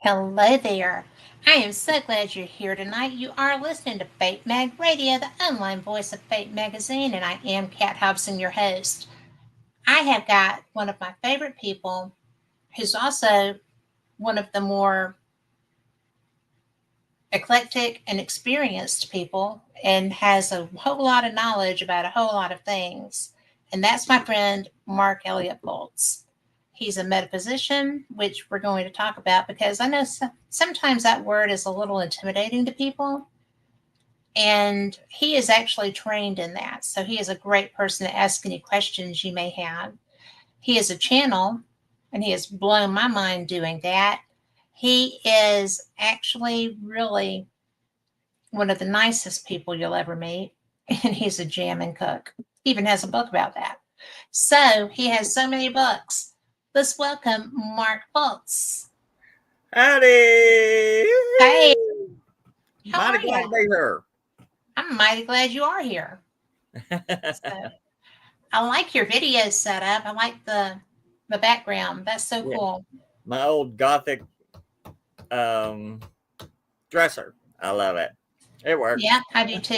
Hello there. I am so glad you're here tonight. You are listening to Fate Mag Radio, the online voice of Fate Magazine, and I am Kat Hobson, your host. I have got one of my favorite people who's also one of the more eclectic and experienced people and has a whole lot of knowledge about a whole lot of things. And that's my friend, Mark Elliot Fults. He's a metaphysician, which we're going to talk about because I know sometimes that word is a little intimidating to people. And he is actually trained in that. So he is a great person to ask any questions you may have. He is a channel, and he has blown my mind doing that. He is actually really one of the nicest people you'll ever meet. And he's a jamming cook. He even has a book about that. So he has so many books. Let's welcome Mark Fults. Howdy! Hey, how Mighty are glad you? to be here. I'm mighty glad you are here. So I like your video setup. I like the background. That's so Yeah, cool. my old gothic um, dresser. I love it. It Yeah, works. I do too.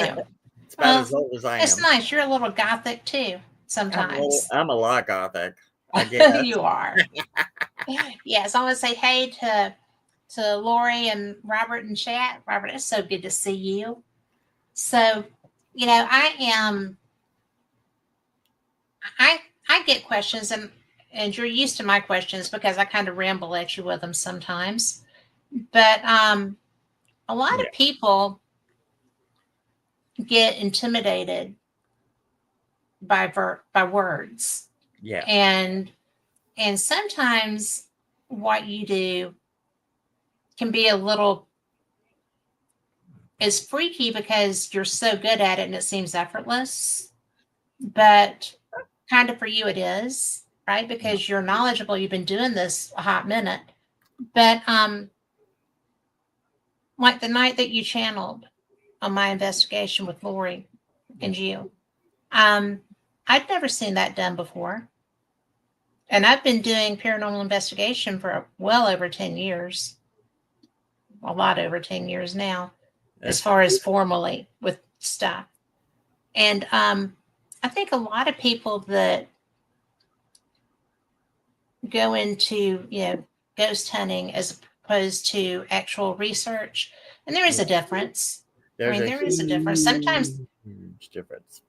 It's about Well, as old as I it's am. nice. You're a little gothic too sometimes. I'm a lot gothic, I guess. You are. Yes, I want to say hey to Lori and Robert in chat. Robert, it's so good to see you. So, I get questions and you're used to my questions because I kind of ramble at you with them sometimes. But a lot Yeah, of people get intimidated by words, yeah, and sometimes what you do can be a little is freaky because you're so good at it and it seems effortless, but kind of for you it is, right? yeah, Because you're knowledgeable, you've been doing this a hot minute. But like the night that you channeled on my investigation with Lori yeah. and you, um, I'd never seen that done before. And I've been doing paranormal investigation for well over 10 years, a lot over 10 years now, as That's far as formally with stuff. And I think a lot of people that go into, ghost hunting as opposed to actual research, and there is a yeah. difference. I There's mean, a there is a difference. Sometimes, huge difference.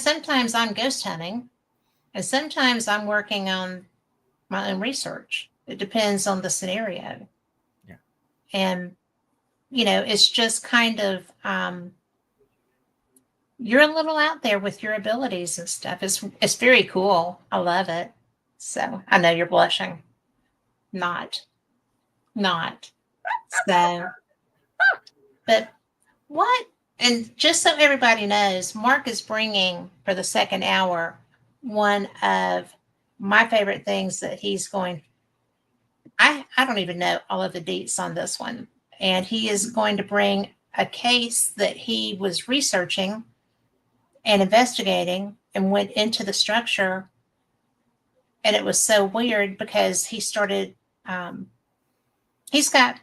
sometimes I'm ghost hunting, and sometimes I'm working on my own research. It depends on the scenario. Yeah, And, it's just kind of, you're a little out there with your abilities and stuff. It's very cool. I love it. So I know you're blushing. Not, not. So, but what? And just so everybody knows, Mark is bringing for the second hour one of my favorite things that he's going. I don't even know all of the deets on this one, and he is going to bring a case that he was researching and investigating and went into the structure. And it was so weird because he started, he's got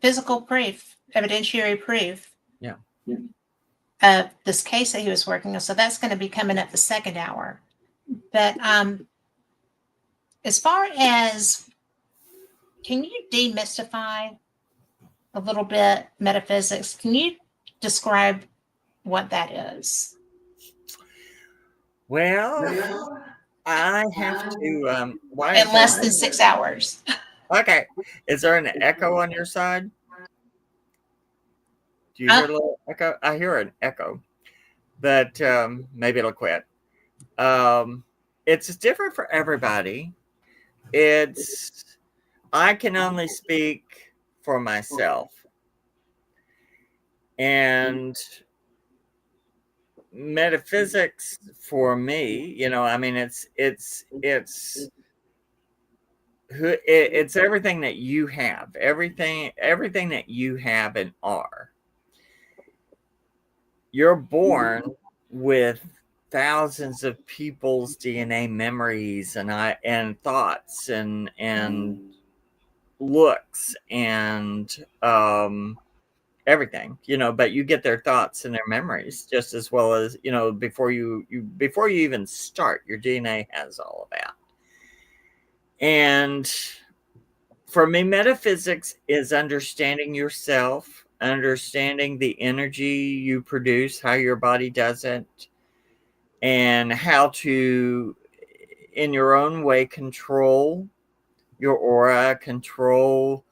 physical proof, evidentiary proof yeah. of this case that he was working on. So that's going to be coming up the second hour. But as far as, can you demystify a little bit metaphysics? Can you describe what that is? Well, I have to. Why In is there? less than 6 hours. Okay, is there an echo on your side? Do you hear Uh, a little echo? I hear an echo, but maybe it'll quit. Um, it's different for everybody. It's I can only speak for myself, and metaphysics for me, I mean, it's it's everything that you have, everything that you have and are. You're born with thousands of people's DNA memories and thoughts and looks and everything, but you get their thoughts and their memories just as well as, before before you even start, your DNA has all of that. And for me, metaphysics is understanding yourself, understanding the energy you produce, how your body does it, and how to, in your own way, control your aura, control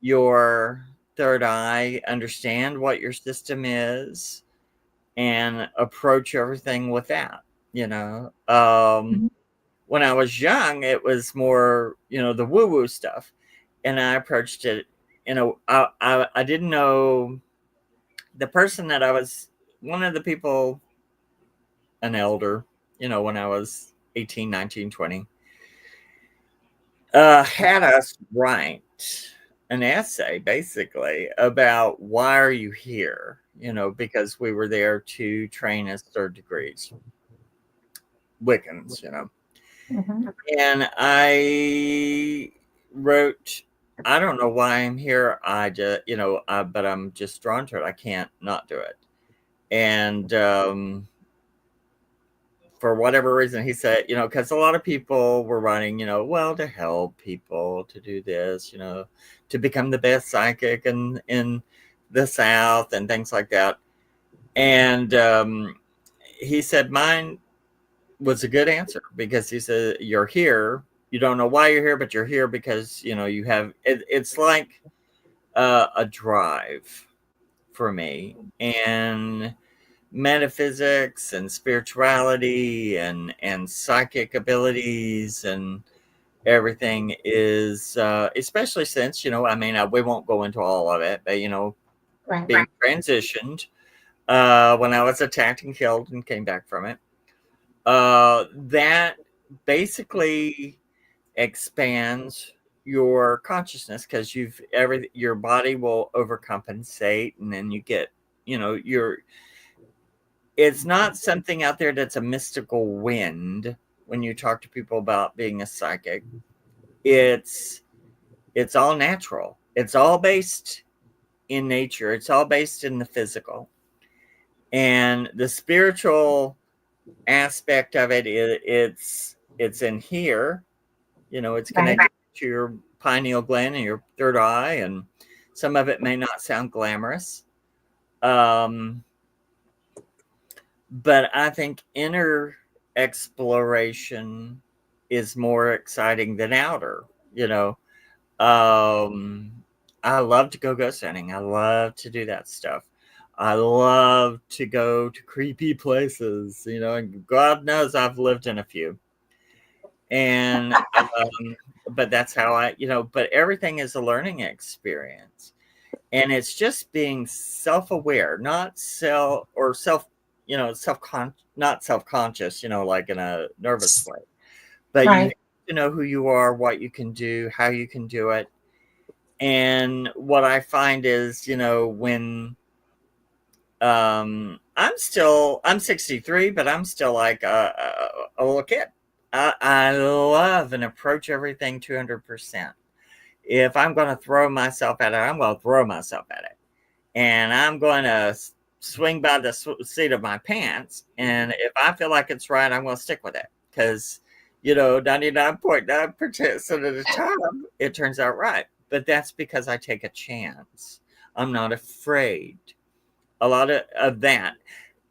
your third eye, understand what your system is, and approach everything with that. Mhm. When I was young, it was more, the woo woo stuff. And I approached it, I didn't know the person that I was, one of the people, an elder, when I was 18, 19, 20, had us write an essay basically about why are you here, because we were there to train as third degrees Wiccans, Mhm. and I wrote, I don't know why I'm here. I just, but I'm just drawn to it. I can't not do it. And for whatever reason, he said, because a lot of people were writing, well, to help people to do this, to become the best psychic in the South and things like that. And he said, mine was a good answer because he said, you're here. You don't know why you're here, but you're here because, you have, it's like a drive for me. And metaphysics and spirituality and psychic abilities and everything is especially since we won't go into all of it, but Right. being transitioned when I was attacked and killed and came back from it, that basically expands your consciousness because your body will overcompensate, and then you get, your it's not something out there that's a mystical wind. When you talk to people about being a psychic, it's it's all natural, it's all based in nature, it's all based in the physical, and the spiritual aspect of it's in here. It's Right. connected to your pineal gland and your third eye, and some of it may not sound glamorous, um but I think inner exploration is more exciting than outer. You know, I love to go ghost hunting. I love to do that stuff. I love to go to creepy places. And God knows I've lived in a few. And but that's how But everything is a learning experience, and it's just being self-aware, not self or self self not self-conscious, like in a nervous way, but you have Right. to know who you are, what you can do, how you can do it. And what I find is, when I'm 63, but I'm still like a little kid. I love and approach everything 200%. If I'm going to throw myself at it, I'm going to throw myself at it, and I'm going to swing by the seat of my pants. And if I feel like it's right, I'm going to stick with it because, 99.9% of the time, it turns out right. But that's because I take a chance. I'm not afraid. A lot of that,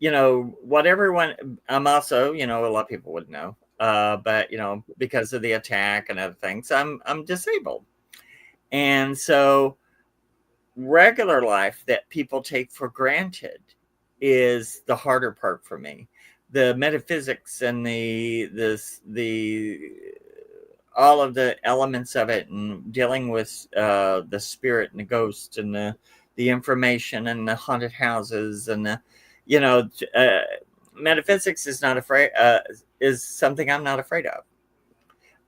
what everyone, I'm also, a lot of people would know, but, because of the attack and other things, I'm disabled. And so regular life that people take for granted is the harder part for me. The metaphysics and the all of the elements of it, and dealing with the spirit and the ghost and the information and the haunted houses and the you know uh, metaphysics is something I'm not afraid of.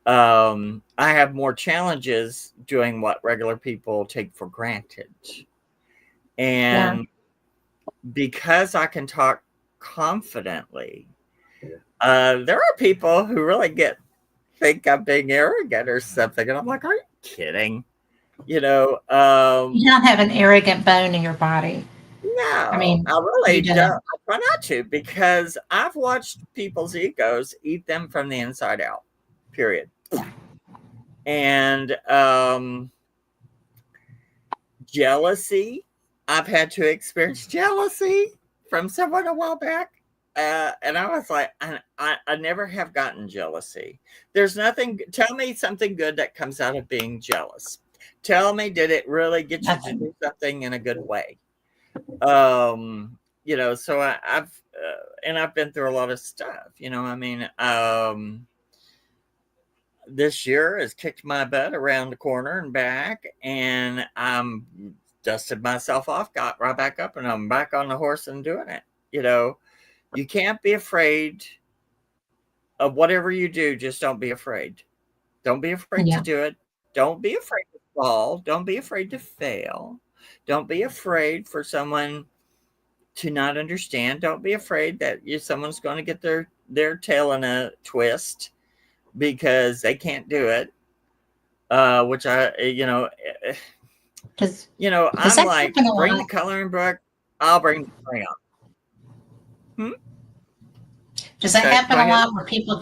I have more challenges doing what regular people take for granted. Yeah. And because I can talk confidently, there are people who really think I'm being arrogant or something. And I'm like, kidding. You don't have an arrogant bone in your body. I No, mean, I really you don't. don't. I try not to because I've watched people's egos eat them from the inside out, period. Yeah. And jealousy, I've had to experience jealousy from someone a while back. And I was like, I never have gotten jealousy. There's nothing, tell me something good that comes out of being jealous. Tell me, did it really get you to Nothing. do something in a good way? So I've been through a lot of stuff. This year has kicked my butt around the corner and back, and I'm dusted myself off, got right back up, and I'm back on the horse and doing it. You can't be afraid of whatever you do. Just don't be afraid. Don't be afraid to Yeah. do it. Don't be afraid to fall. Don't be afraid to fail. Don't be afraid for someone to not understand. Don't be afraid that someone's going to get their tail in a twist because they can't do it. Which Because I'm that like, happened a bring the lot. coloring book. I'll bring the crayon. Does that Okay, happen go a ahead. lot where people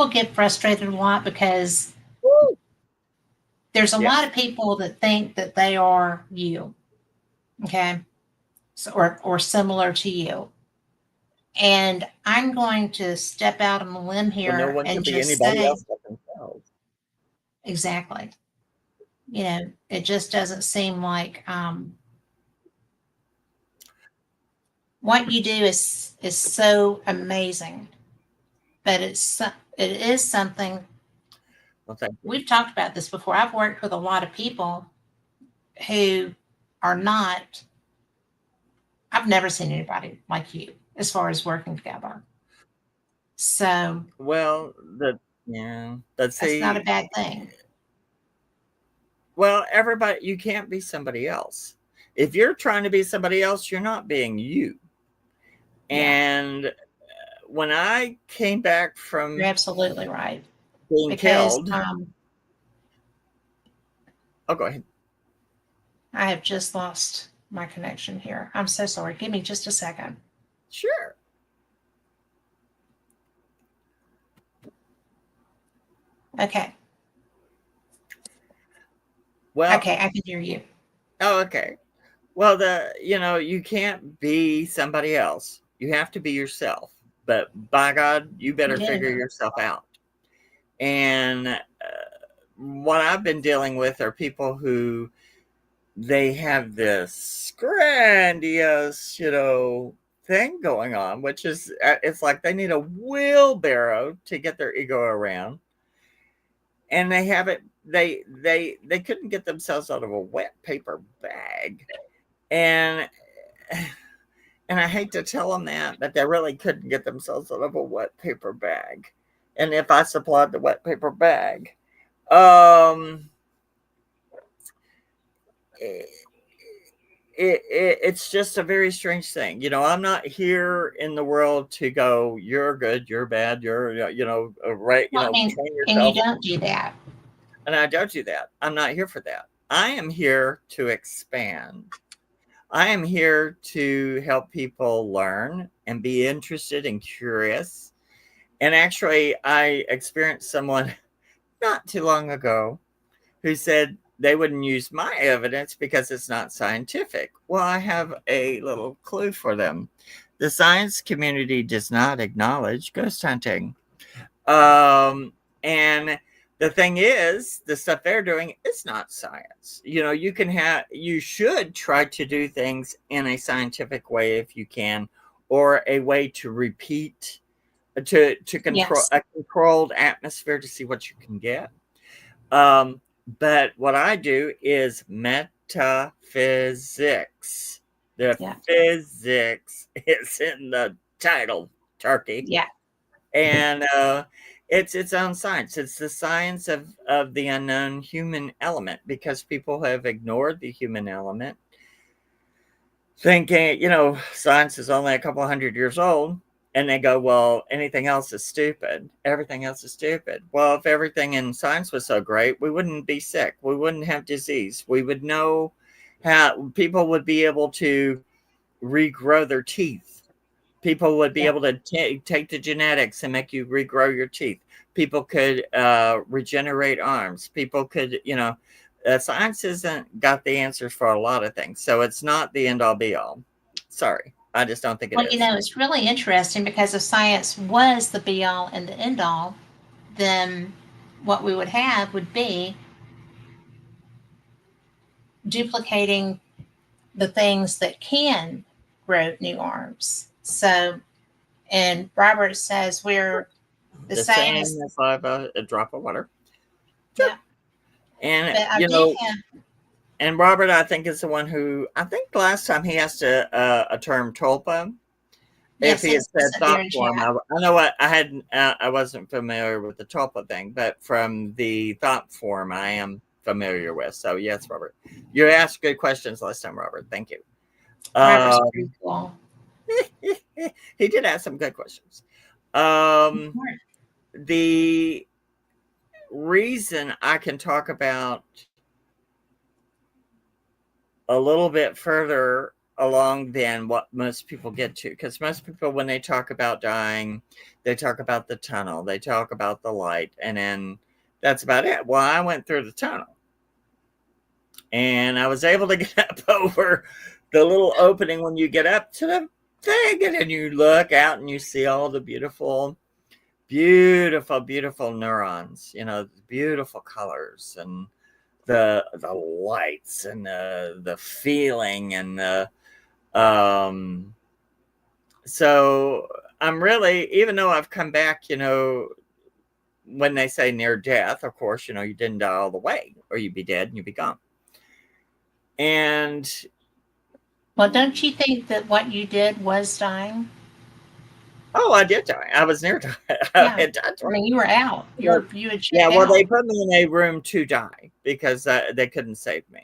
get frustrated a lot because Woo! there's a lot Yes. of people that think that they are you, okay? So, or similar to you. And I'm going to step out on a limb Well, no here one can and be just anybody say else but themselves. exactly. It just doesn't seem like what you do is so amazing, but it is something. Well, thank you. We've talked about this before. I've worked with a lot of people who are not. I've never seen anybody like you as far as working together. So Well, yeah, let's that's not a see. bad thing. Well, everybody, you can't be somebody else. If you're trying to be somebody else, you're not being you. Yeah, And when I came back you're from absolutely right. being Because killed, oh, go ahead. I have just lost my connection here. I'm so sorry. Give me just a second. Sure. Okay. Well, Okay, I can hear you. oh, okay. Well, you can't be somebody else. You have to be yourself. But by God, you You better do. figure yourself out. And what I've been dealing with are people who they have this grandiose, thing going on, which is it's like they need a wheelbarrow to get their ego around, and they have it. They couldn't get themselves out of a wet paper bag, and and I hate to tell them that, but they really couldn't get themselves out of a wet paper bag. And if I supplied the wet paper bag, um, it's just a very strange thing. I'm not here in the world to go, you're good, you're bad, you're, right, Well, I mean, train and you yourself. don't do that. And I don't do that. I'm not here for that. I am here to expand. I am here to help people learn and be interested and curious. And actually, I experienced someone not too long ago who said they wouldn't use my evidence because it's not scientific. Well, I have a little clue for them. The science community does not acknowledge ghost hunting. And the thing is, the stuff they're doing is not science. You should try to do things in a scientific way if you can, or a way to repeat, to control Yes. a controlled atmosphere to see what you can get. But what I do is metaphysics. The Yeah. physics is in the title, Turkey. Yeah. And it's its own science. It's the science of the unknown human element, because people have ignored the human element, thinking, science is only a couple hundred years old. And they go, well, anything else is stupid. Everything else is stupid. Well, if everything in science was so great, we wouldn't be sick. We wouldn't have disease. We would know how people would be able to regrow their teeth. People would be Yeah. able to take the genetics and make you regrow your teeth. People could regenerate arms. People could, science hasn't got the answers for a lot of things. So it's not the end all be all. Sorry. I just don't think it Well, is. it's really interesting because if science was the be all and the end all, then what we would have would be duplicating the things that can grow new arms. So, and Robert says we're the The same same as, as like a drop of water. Sure. yeah. And, But I did have, and Robert, I think, is the one who, I think last time he asked a term tulpa. If yes, he had it's said there thought in form, chat. I know what I had. I wasn't familiar with the tulpa thing, but from the thought form, I am familiar with. So yes, Robert, you asked good questions last time, Robert. Thank you. Robert's pretty cool. He did ask some good questions. The reason I can talk about a little bit further along than what most people get to, because most people, when they talk about dying, they talk about the tunnel, they talk about the light, and then that's about it. Well, I went through the tunnel and I was able to get up over the little opening when you get up to the thing, and then you look out and you see all the beautiful neurons, beautiful colors, and the lights, and the feeling, and the so I'm really, even though I've come back, when they say near death, of course, you didn't die all the way, or you'd be dead and you'd be gone. And Well, don't you think that what you did was dying? oh, I did die. I was near die. I Yeah. had died I mean, twice. you were out. Well, You had yeah, checked well, they out. put me in a room to die because they couldn't save me.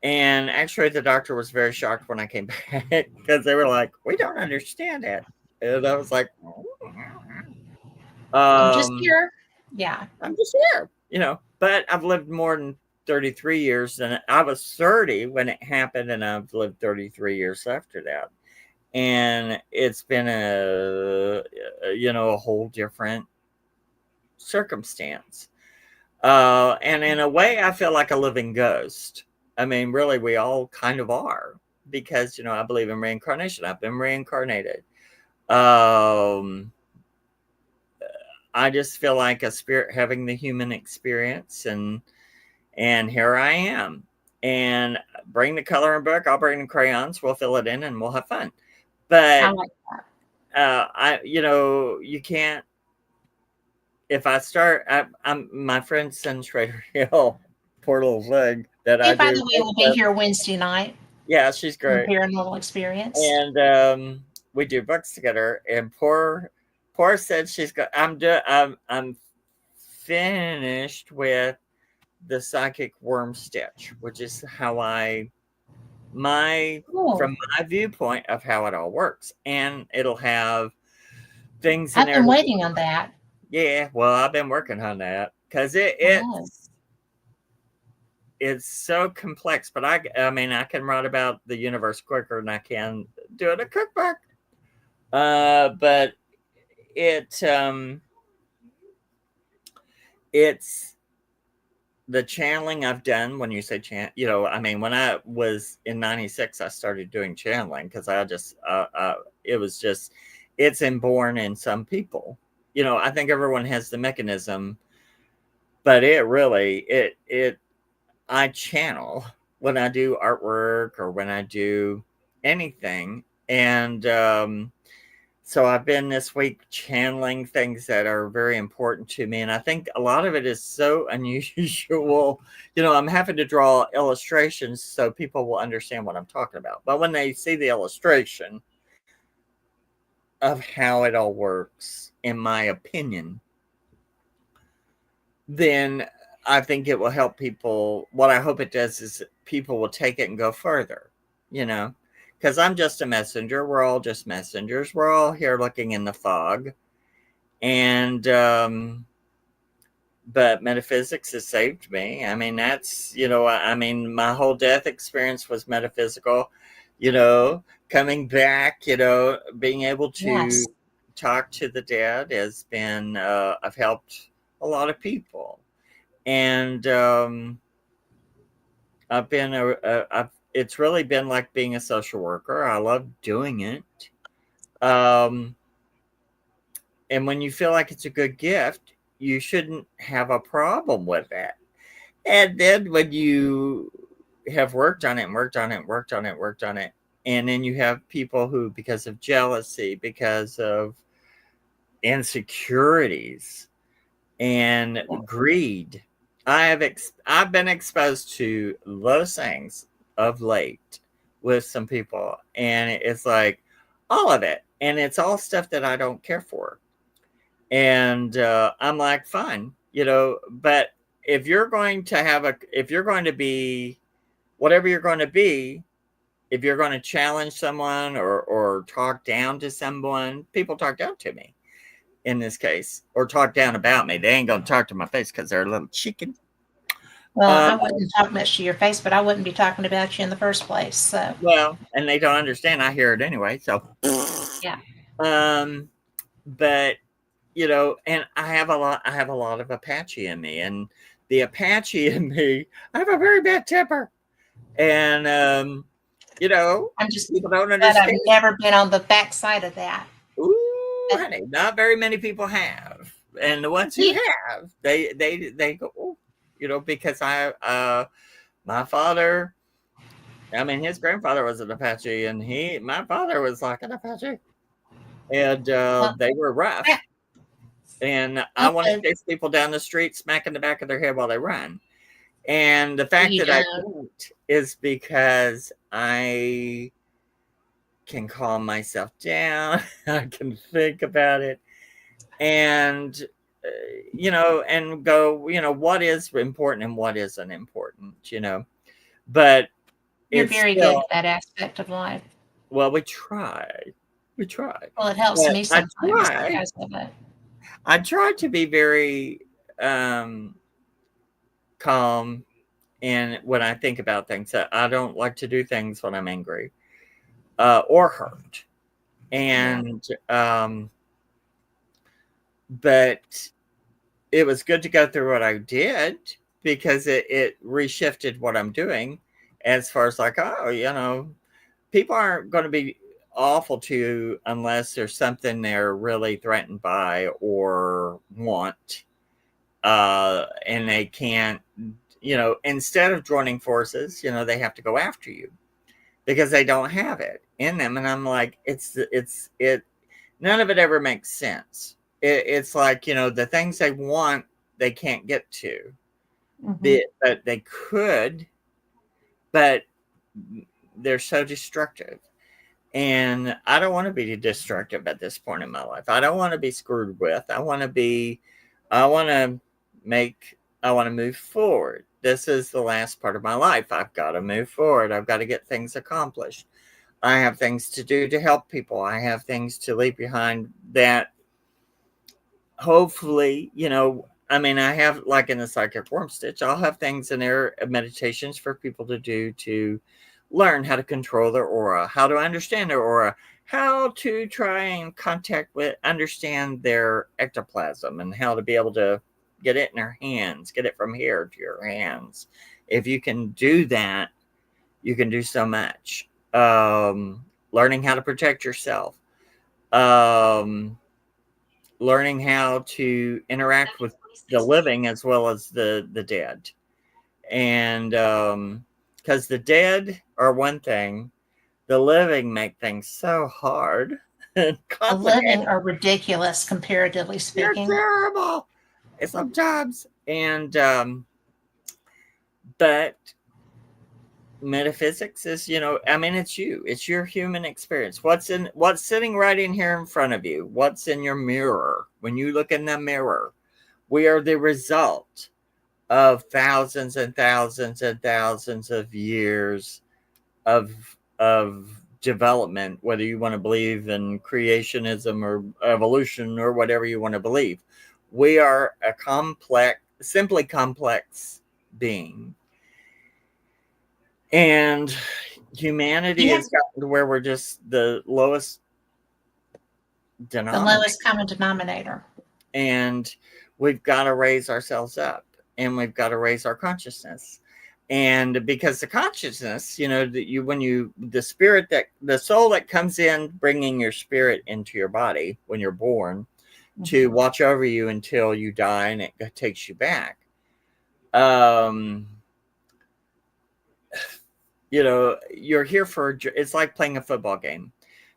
And actually, the doctor was very shocked when I came back because they were like, "We don't understand it." And I was like, I'm just um, here. Yeah. "I'm just here," But I've lived more than 33 years, and I was 30 when it happened, and I've lived 33 years after that. And it's been a whole different circumstance. And in a way, I feel like a living ghost. I mean, really, we all kind of are, because I believe in reincarnation. I've been reincarnated. Um, I just feel like a spirit having the human experience, and here I am. And bring the coloring book. I'll bring the crayons. We'll fill it in, and we'll have fun. I But like that. you can't. If I start, I'm my friend Sunshrader Hill, poor little leg that Hey, I by do. the way, we'll be here Wednesday night Yeah, she's on great, Paranormal Experience. and we do books together. And poor said she's got. I'm finished with the psychic worm stitch, which is how Cool. from my viewpoint of how it all works, and it'll have things in I've there. been waiting on that. Yeah, well, I've been working on that because I know. it's so complex. But I mean, I can write about the universe quicker than I can do it a cookbook. But it it's the channeling I've done. When you say I mean, when I was in '96, I started doing channeling because I just it was just it's inborn in some people. I think everyone has the mechanism, but it really it I channel when I do artwork or when I do anything. And so I've been this week channeling things that are very important to me. And I think a lot of it is so unusual. I'm having to draw illustrations so people will understand what I'm talking about. But when they see the illustration of how it all works, in my opinion, then I think it will help people. What I hope it does is people will take it and go further, you know, because I'm just a messenger. We're all just messengers. We're all here looking in the fog. And, but metaphysics has saved me. I mean, that's, I mean, my whole death experience was metaphysical, coming back, being able to Yes. talk to the dead has been, I've helped a lot of people. And, I've been, it's really been like being a social worker. I love doing it. Um, and when you feel like it's a good gift, you shouldn't have a problem with that. And then when you have worked on it and worked on it and worked on it, worked on it, and then you have people who, because of jealousy, because of insecurities and greed, I've been exposed to those things of late with some people, and it's like all of it, and it's all stuff that I don't care for. And I'm like, fine, but if you're going to if you're going to be whatever you're going to be, if you're going to challenge someone or talk down to someone, people talk down to me in this case, or talk down about me. They ain't going to talk to my face because they're a little chicken. Well, Uh, I wouldn't talk much to your face, but I wouldn't be talking about you in the first place. So, well, and they don't understand. I hear it anyway. So, yeah. um, but and I have a lot of Apache in me, and the Apache in me, I have a very bad temper, and I'm just people don't glad I've understand. never been on the backside of that. Ooh, But honey, not very many people have, and the ones who yeah, have, they go, oh, because my father, I mean, his grandfather was an Apache, and my father was like an Apache, and well, they were yeah, rough. And I want to okay. chase people down the street, smacking the back of their head while they run. And the Well, fact you that I don't. don't is because I can calm myself down. I can think about it, and and go, what is important and what isn't important. But You're it's very good still, at that aspect of life. well, we try, Well, it helps but me sometimes because of it. I try to be very calm. And when I think about things, I don't like to do things when I'm angry or hurt. Yeah. And but it was good to go through what I did, because it reshifted what I'm doing, as far as like, oh, people aren't going to be awful to you unless there's something they're really threatened by or want, and they can't, instead of joining forces, they have to go after you because they don't have it in them. And I'm like, it none of it ever makes sense. It's like, the things they want, they can't get to, Hmm. but they could, but they're so destructive. And I don't want to be destructive at this point in my life. I don't want to be screwed with. I want to I want to move forward. This is the last part of my life. I've got to move forward. I've got to get things accomplished. I have things to do to help people. I have things to leave behind that hopefully, I mean, I have, like in the psychic worm stitch, I'll have things in there, meditations for people to do to learn how to control their aura, how to understand their aura, how to try and understand their ectoplasm, and how to be able to get it in their hands, get it from here to your hands. If you can do that, you can do so much. Learning how to protect yourself. Um, Learning how to interact with the living as well as the dead. And because the dead are one thing, the living make things so hard and The complicated. living are ridiculous, comparatively They're speaking. terrible sometimes. And but metaphysics is, I mean, it's your human experience. What's sitting right in here in front of you? What's in your mirror? When you look in the mirror, we are the result of thousands and thousands and thousands of years of development, whether you want to believe in creationism or evolution or whatever you want to believe. We are a simply complex being. And humanity Yeah, has gotten to where we're just the lowest the denominator. lowest common denominator. And we've got to raise ourselves up, and we've got to raise our consciousness. And because the consciousness, the spirit, that the soul that comes in, bringing your spirit into your body when you're born to watch over you until you die and it takes you back. You're here it's like playing a football game.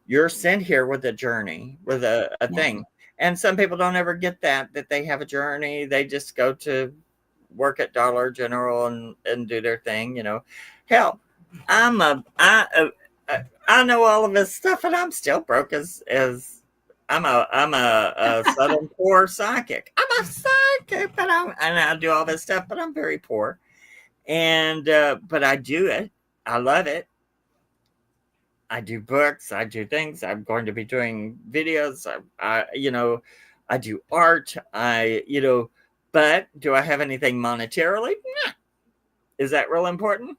You're sent here with a journey, with a thing. And some people don't ever get that they have a journey. They just go to work at Dollar General and do their thing. Hell, I know all of this stuff, and I'm still broke as I'm a southern poor psychic. I'm a psychic, and I do all this stuff, but I'm very poor. And but I do it. I love it. I do books. I do things. I'm going to be doing videos. I do art. But do I have anything monetarily? Nah. Is that real important?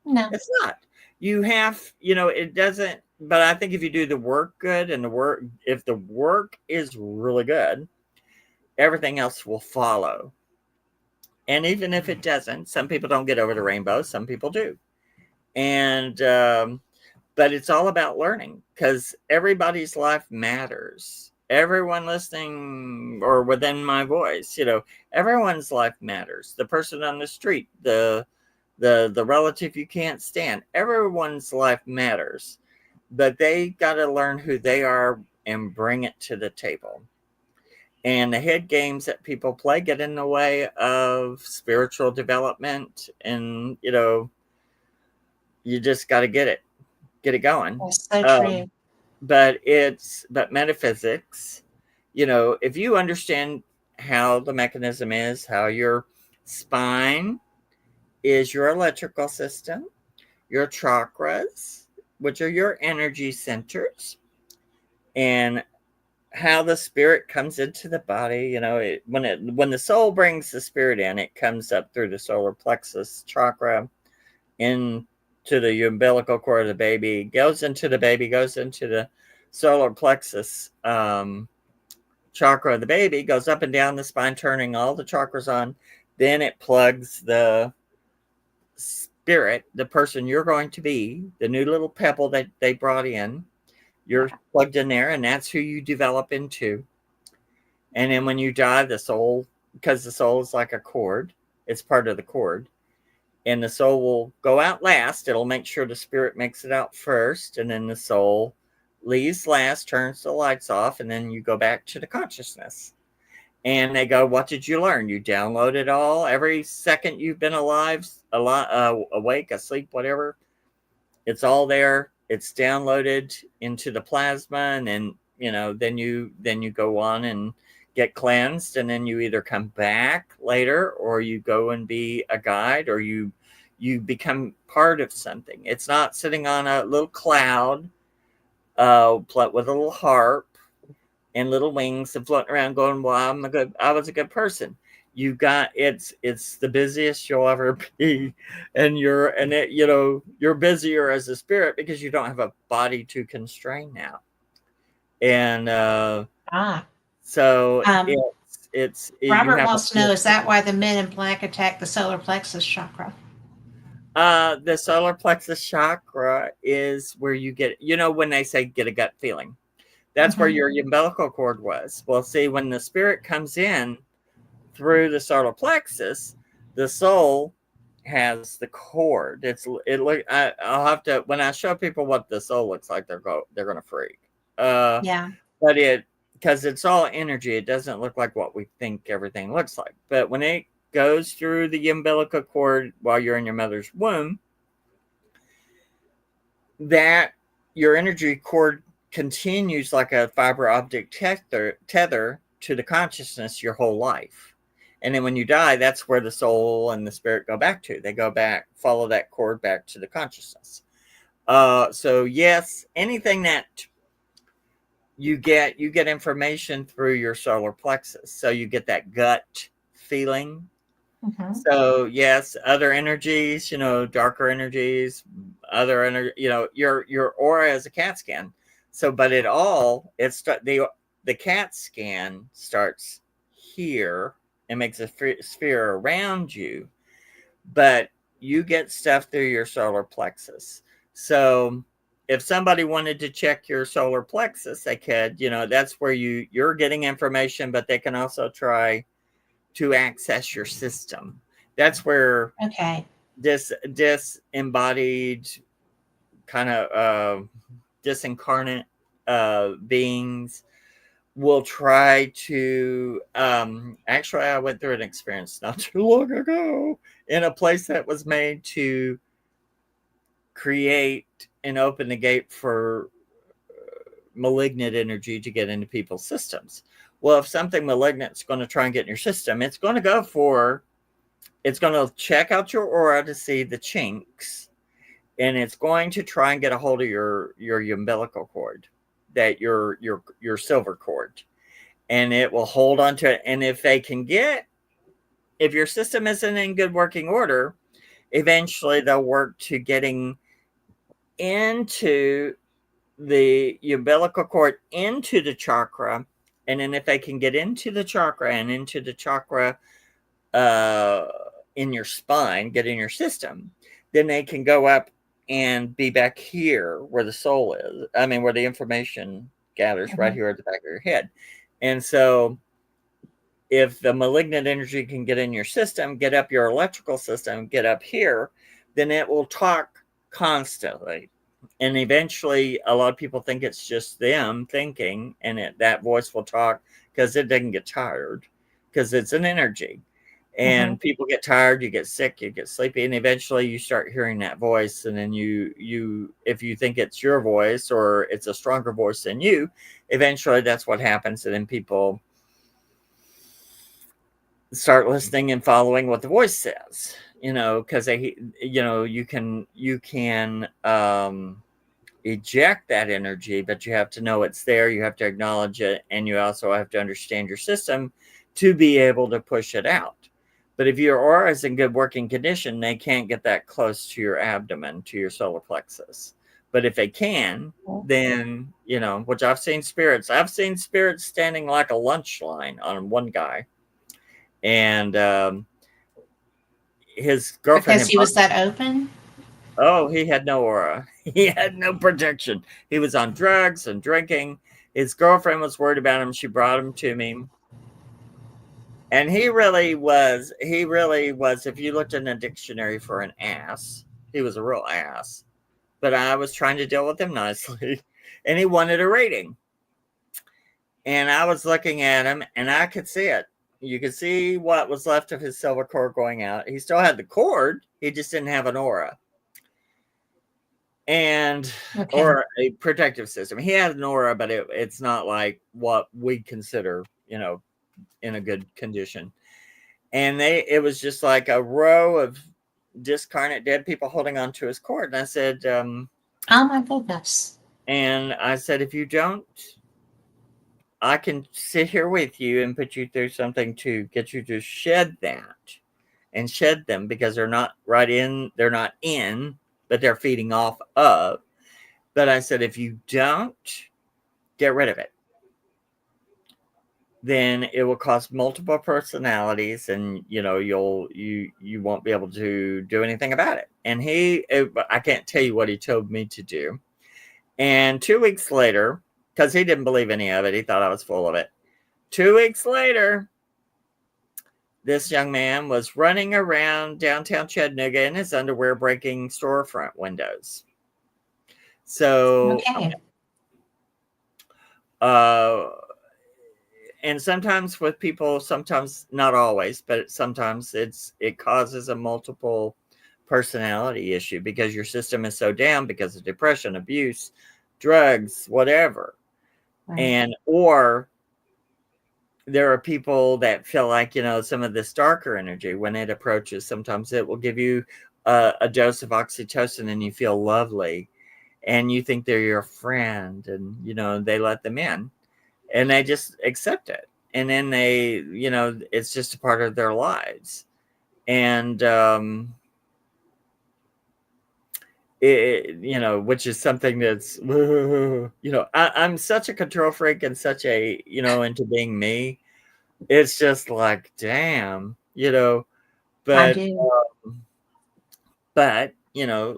No. It's not. You have, it doesn't. But I think if you do the work good, and if the work is really good, everything else will follow. And even if it doesn't, some people don't get over the rainbow. Some people do. And but it's all about learning, because everybody's life matters. Everyone listening or within my voice, everyone's life matters. The person on the street, the relative you can't stand, everyone's life matters. But they got to learn who they are and bring it to the table. And the head games that people play get in the way of spiritual development. And, you just got to get it going. That's so true. But metaphysics, if you understand how the mechanism is, how your spine is your electrical system, your chakras, which are your energy centers, and how the spirit comes into the body. When the soul brings the spirit in, it comes up through the solar plexus chakra into the umbilical cord of the baby, goes into the solar plexus chakra of the baby, goes up and down the spine, turning all the chakras on. Then it plugs the spirit, the person you're going to be, the new little pebble that they brought in. You're plugged in there, and that's who you develop into. And then when you die, the soul, because the soul is like a cord, it's part of the cord, and the soul will go out last. It'll make sure the spirit makes it out first, and then the soul leaves last, turns the lights off, and then you go back to the consciousness. And they go, what did you learn? You download it all. Every second you've been alive, awake, asleep, whatever, it's all there. It's downloaded into the plasma, and then then you go on and get cleansed, and then you either come back later, or you go and be a guide, or you become part of something. It's not sitting on a little cloud with a little harp and little wings and floating around going, well, I was a good person. It's the busiest you'll ever be, and you're busier as a spirit because you don't have a body to constrain now. And so it's Robert wants to know, is that why the men in black attack the solar plexus chakra? The solar plexus chakra is where you get, when they say get a gut feeling, that's where your umbilical cord was. Well, see, when the spirit comes in through the solar plexus, the soul has the cord. I'll have to, when I show people what the soul looks like, they're going to freak. But because it's all energy, it doesn't look like what we think everything looks like. But when it goes through the umbilical cord while you're in your mother's womb, that your energy cord continues like a fiber optic tether to the consciousness your whole life. And then when you die, that's where the soul and the spirit go back to. They go back, follow that cord back to the consciousness. So yes, anything that you get information through your solar plexus. So you get that gut feeling. Mm-hmm. So yes, other energies, darker energies, other energy, your aura is a CAT scan. So, but the CAT scan starts here and makes a sphere around you, but you get stuff through your solar plexus. So if somebody wanted to check your solar plexus, they could, that's where you're getting information, but they can also try to access your system. That's where Okay. this disembodied kind of disincarnate beings will try to actually I went through an experience not too long ago in a place that was made to create and open the gate for malignant energy to get into people's systems. Well, if something malignant is going to try and get in your system, it's going to check out your aura to see the chinks, and it's going to try and get a hold of your umbilical cord, that your silver cord, and it will hold on to it. And if your system isn't in good working order, eventually they'll work to getting into the umbilical cord into the chakra. And then if they can get into the chakra and into the chakra uh, in your spine, get in your system, then they can go up and be back here where the soul is. I mean, where the information gathers, right here at the back of your head. And so if the malignant energy can get in your system, get up your electrical system, get up here, then it will talk constantly. And eventually, a lot of people think it's just them thinking, and that voice will talk because it doesn't get tired, because it's an energy. And people get tired, you get sick, you get sleepy, and eventually you start hearing that voice. And then if you think it's your voice or it's a stronger voice than you, eventually that's what happens. And then people start listening and following what the voice says, because you can eject that energy, but you have to know it's there, you have to acknowledge it, and you also have to understand your system to be able to push it out. But if your aura is in good working condition, they can't get that close to your abdomen, to your solar plexus. But if they can, then, which I've seen spirits standing like a lunch line on one guy. And his girlfriend Because he was that open? Oh, he had no aura. He had no protection. He was on drugs and drinking. His girlfriend was worried about him. She brought him to me. And he really was, if you looked in a dictionary for an ass, he was a real ass. But I was trying to deal with him nicely. And he wanted a rating. And I was looking at him, and I could see it. You could see what was left of his silver cord going out. He still had the cord. He just didn't have an aura. Or a protective system. He had an aura, but it's not like what we consider, in a good condition. And it was just like a row of discarnate dead people holding on to his cord. And I said, oh my goodness. And I said, if you don't, I can sit here with you and put you through something to get you to shed that and shed them, because they're not in, but they're feeding off of. But I said, if you don't get rid of it, then it will cause multiple personalities, and you won't be able to do anything about it. And I can't tell you what he told me to do. And 2 weeks later, because he didn't believe any of it, he thought I was full of it. 2 weeks later, this young man was running around downtown Chattanooga in his underwear, breaking storefront windows. So, and sometimes with people, sometimes not always, but sometimes it causes a multiple personality issue, because your system is so down because of depression, abuse, drugs, whatever. Right. Or there are people that feel like, some of this darker energy, when it approaches, sometimes it will give you a dose of oxytocin and you feel lovely. and you think they're your friend, and they let them in, and they just accept it, and then they, it's just a part of their lives. And which is something that's, I'm such a control freak and such a, into being me. It's just like, damn, I but do.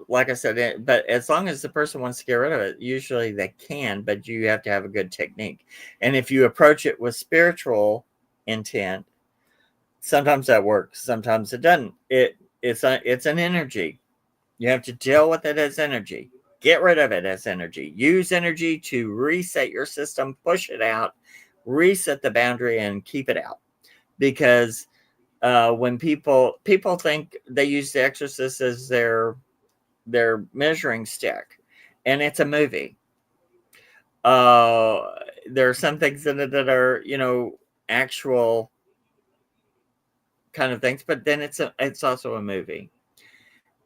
like I said, but as long as the person wants to get rid of it, usually they can, but you have to have a good technique. And if you approach it with spiritual intent, sometimes that works, sometimes it doesn't. It's an energy. You have to deal with it as energy. Get rid of it as energy. Use energy to reset your system, push it out, reset the boundary, and keep it out. Because when people think they use the Exorcist as their measuring stick, and it's a movie. There are some things in it that are, actual kind of things, but then it's also a movie.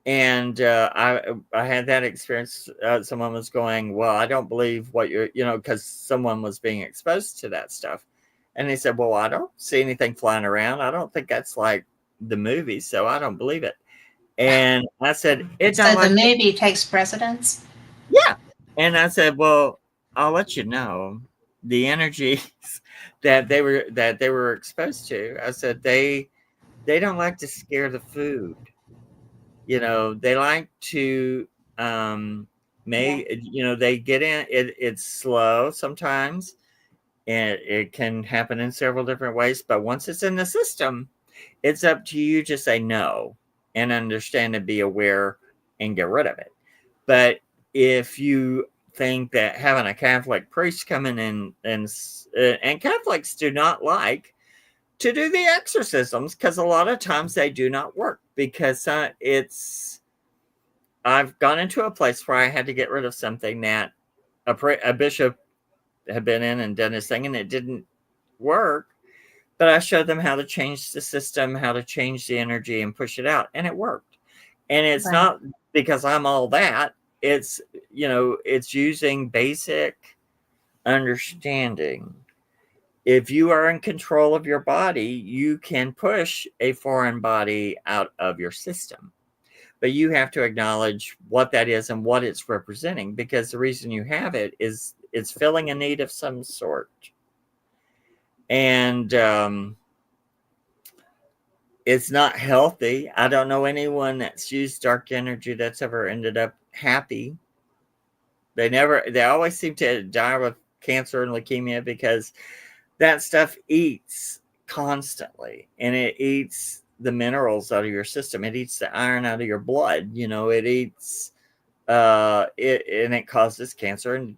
And I had that experience. Someone was going, well, I don't believe what you're, because someone was being exposed to that stuff. And they said, well, I don't see anything flying around. I don't think that's like the movie, so I don't believe it. And I said, it So don't the like it. movie takes precedence. Yeah. And I said, well, I'll let you know the energies that they were exposed to. I said, they don't like to scare the food. They like to they get in it. It's slow sometimes, and it can happen in several different ways, but once it's in the system, it's up to you to say no and understand and be aware and get rid of it. But if you think that having a Catholic priest come in and Catholics do not like to do the exorcisms, because a lot of times they do not work, because I've gone into a place where I had to get rid of something that a bishop had been in and done his thing, and it didn't work. But I showed them how to change the system, how to change the energy and push it out, and it worked. And it's Right. not because I'm all that. It's it's using basic understanding. If you are in control of your body, you can push a foreign body out of your system. But you have to acknowledge what that is and what it's representing, because the reason you have it is it's filling a need of some sort. And it's not healthy. I don't know anyone that's used dark energy that's ever ended up happy. They always seem to die with cancer and leukemia, because that stuff eats constantly, and it eats the minerals out of your system. It eats the iron out of your blood. It eats and it causes cancer and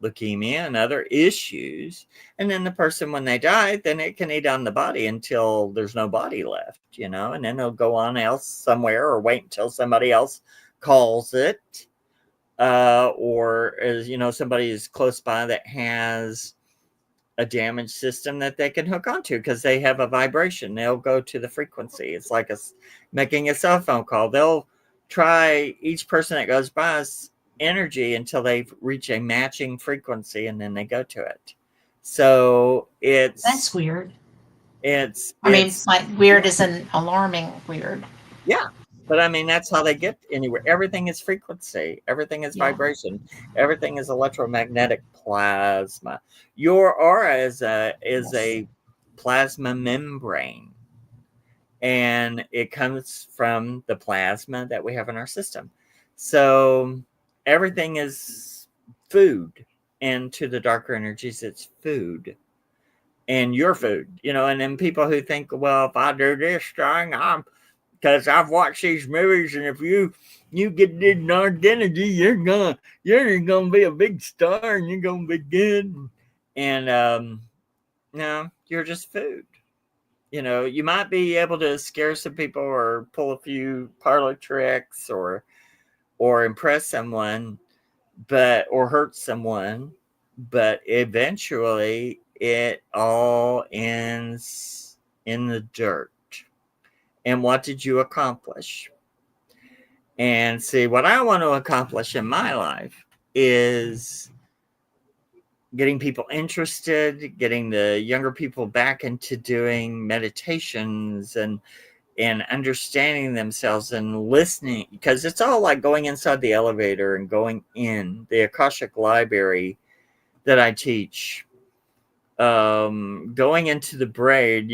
leukemia and other issues. And then the person, when they die, then it can eat on the body until there's no body left, and then they'll go on else somewhere, or wait until somebody else calls it, or as somebody is close by that has a damaged system that they can hook onto, because they have a vibration. They'll go to the frequency. It's like making a cell phone call. They'll try each person that goes by's energy until they reach a matching frequency, and then they go to it. So That's weird. it's I mean, like weird yeah, is an alarming weird. yeah. But I mean, that's how they get anywhere. Everything is frequency. Everything is Yeah. vibration. Everything is electromagnetic plasma. Your aura Yes. is a plasma membrane, and it comes from the plasma that we have in our system. So everything is food, and to the darker energies, it's food. And your food, and then people who think, well, if I do this thing, I'm because I've watched these movies, and if you get this identity, you're gonna be a big star, and you're gonna be good. And no, you're just food. You might be able to scare some people, or pull a few parlor tricks, or impress someone, or hurt someone, but eventually it all ends in the dirt. And what did you accomplish? And see, what I want to accomplish in my life is getting people interested, getting the younger people back into doing meditations and understanding themselves and listening, because it's all like going inside the elevator and going in the Akashic library that I teach, going into the brain,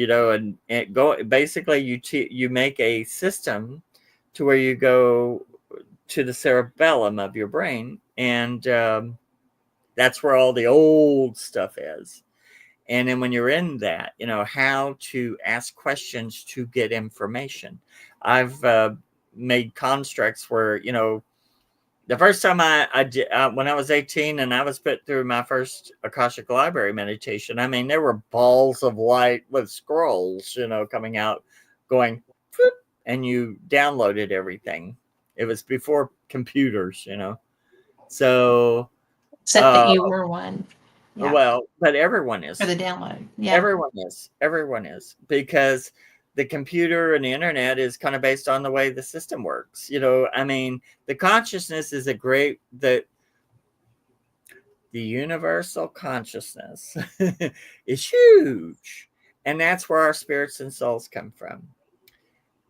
and go basically you make a system to where you go to the cerebellum of your brain, and that's where all the old stuff is. And then when you're in that, how to ask questions to get information. I've made constructs where, the first time I did, when I was 18 and I was put through my first Akashic Library meditation, I mean, there were balls of light with scrolls, coming out, going, whoop, and you downloaded everything. It was before computers, So, Except that you were one. Yeah. Well, but everyone is. For the download. Yeah. Everyone is, because the computer and the internet is kind of based on the way the system works. I mean, the consciousness is the universal consciousness is huge. And that's where our spirits and souls come from.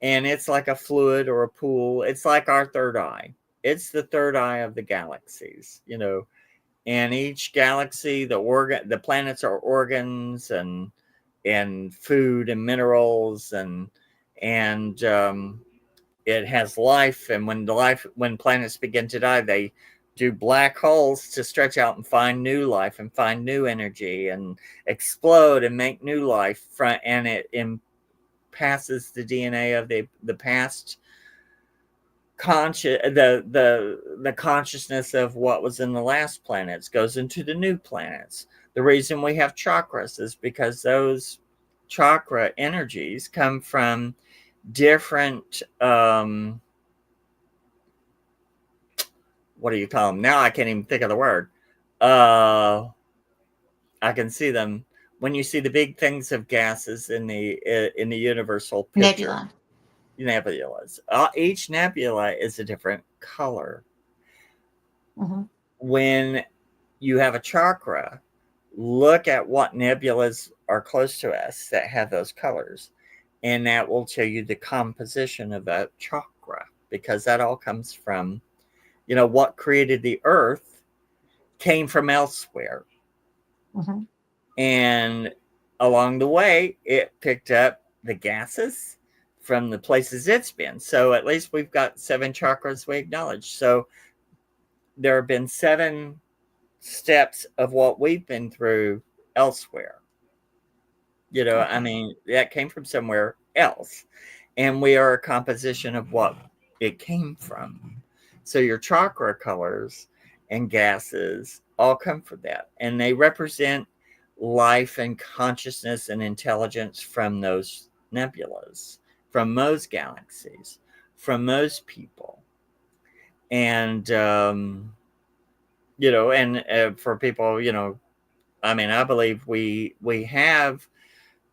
And it's like a fluid or a pool. It's like our third eye. It's the third eye of the galaxies, And each galaxy, the planets are organs and food and minerals, and it has life. And when planets begin to die, they do black holes to stretch out and find new life and find new energy and explode and make new life. And it passes the DNA of the past the consciousness of what was in the last planets goes into the new planets. The reason we have chakras is because those chakra energies come from different what do you call them? Now I can't even think of the word. I can see them when you see the big things of gases in the universal picture. Nebulas. Each nebula is a different color. Mm-hmm. When you have a chakra, look at what nebulas are close to us that have those colors, and that will tell you the composition of that chakra, because that all comes from, what created the earth came from elsewhere. Mm-hmm. And along the way, it picked up the gases from the places it's been. So at least we've got 7 chakras we acknowledge. So there have been 7 steps of what we've been through elsewhere. I mean, that came from somewhere else. And we are a composition of what it came from. So your chakra colors and gases all come from that. And they represent life and consciousness and intelligence from those nebulas, from those galaxies, from those people. And, for people, I mean, I believe we have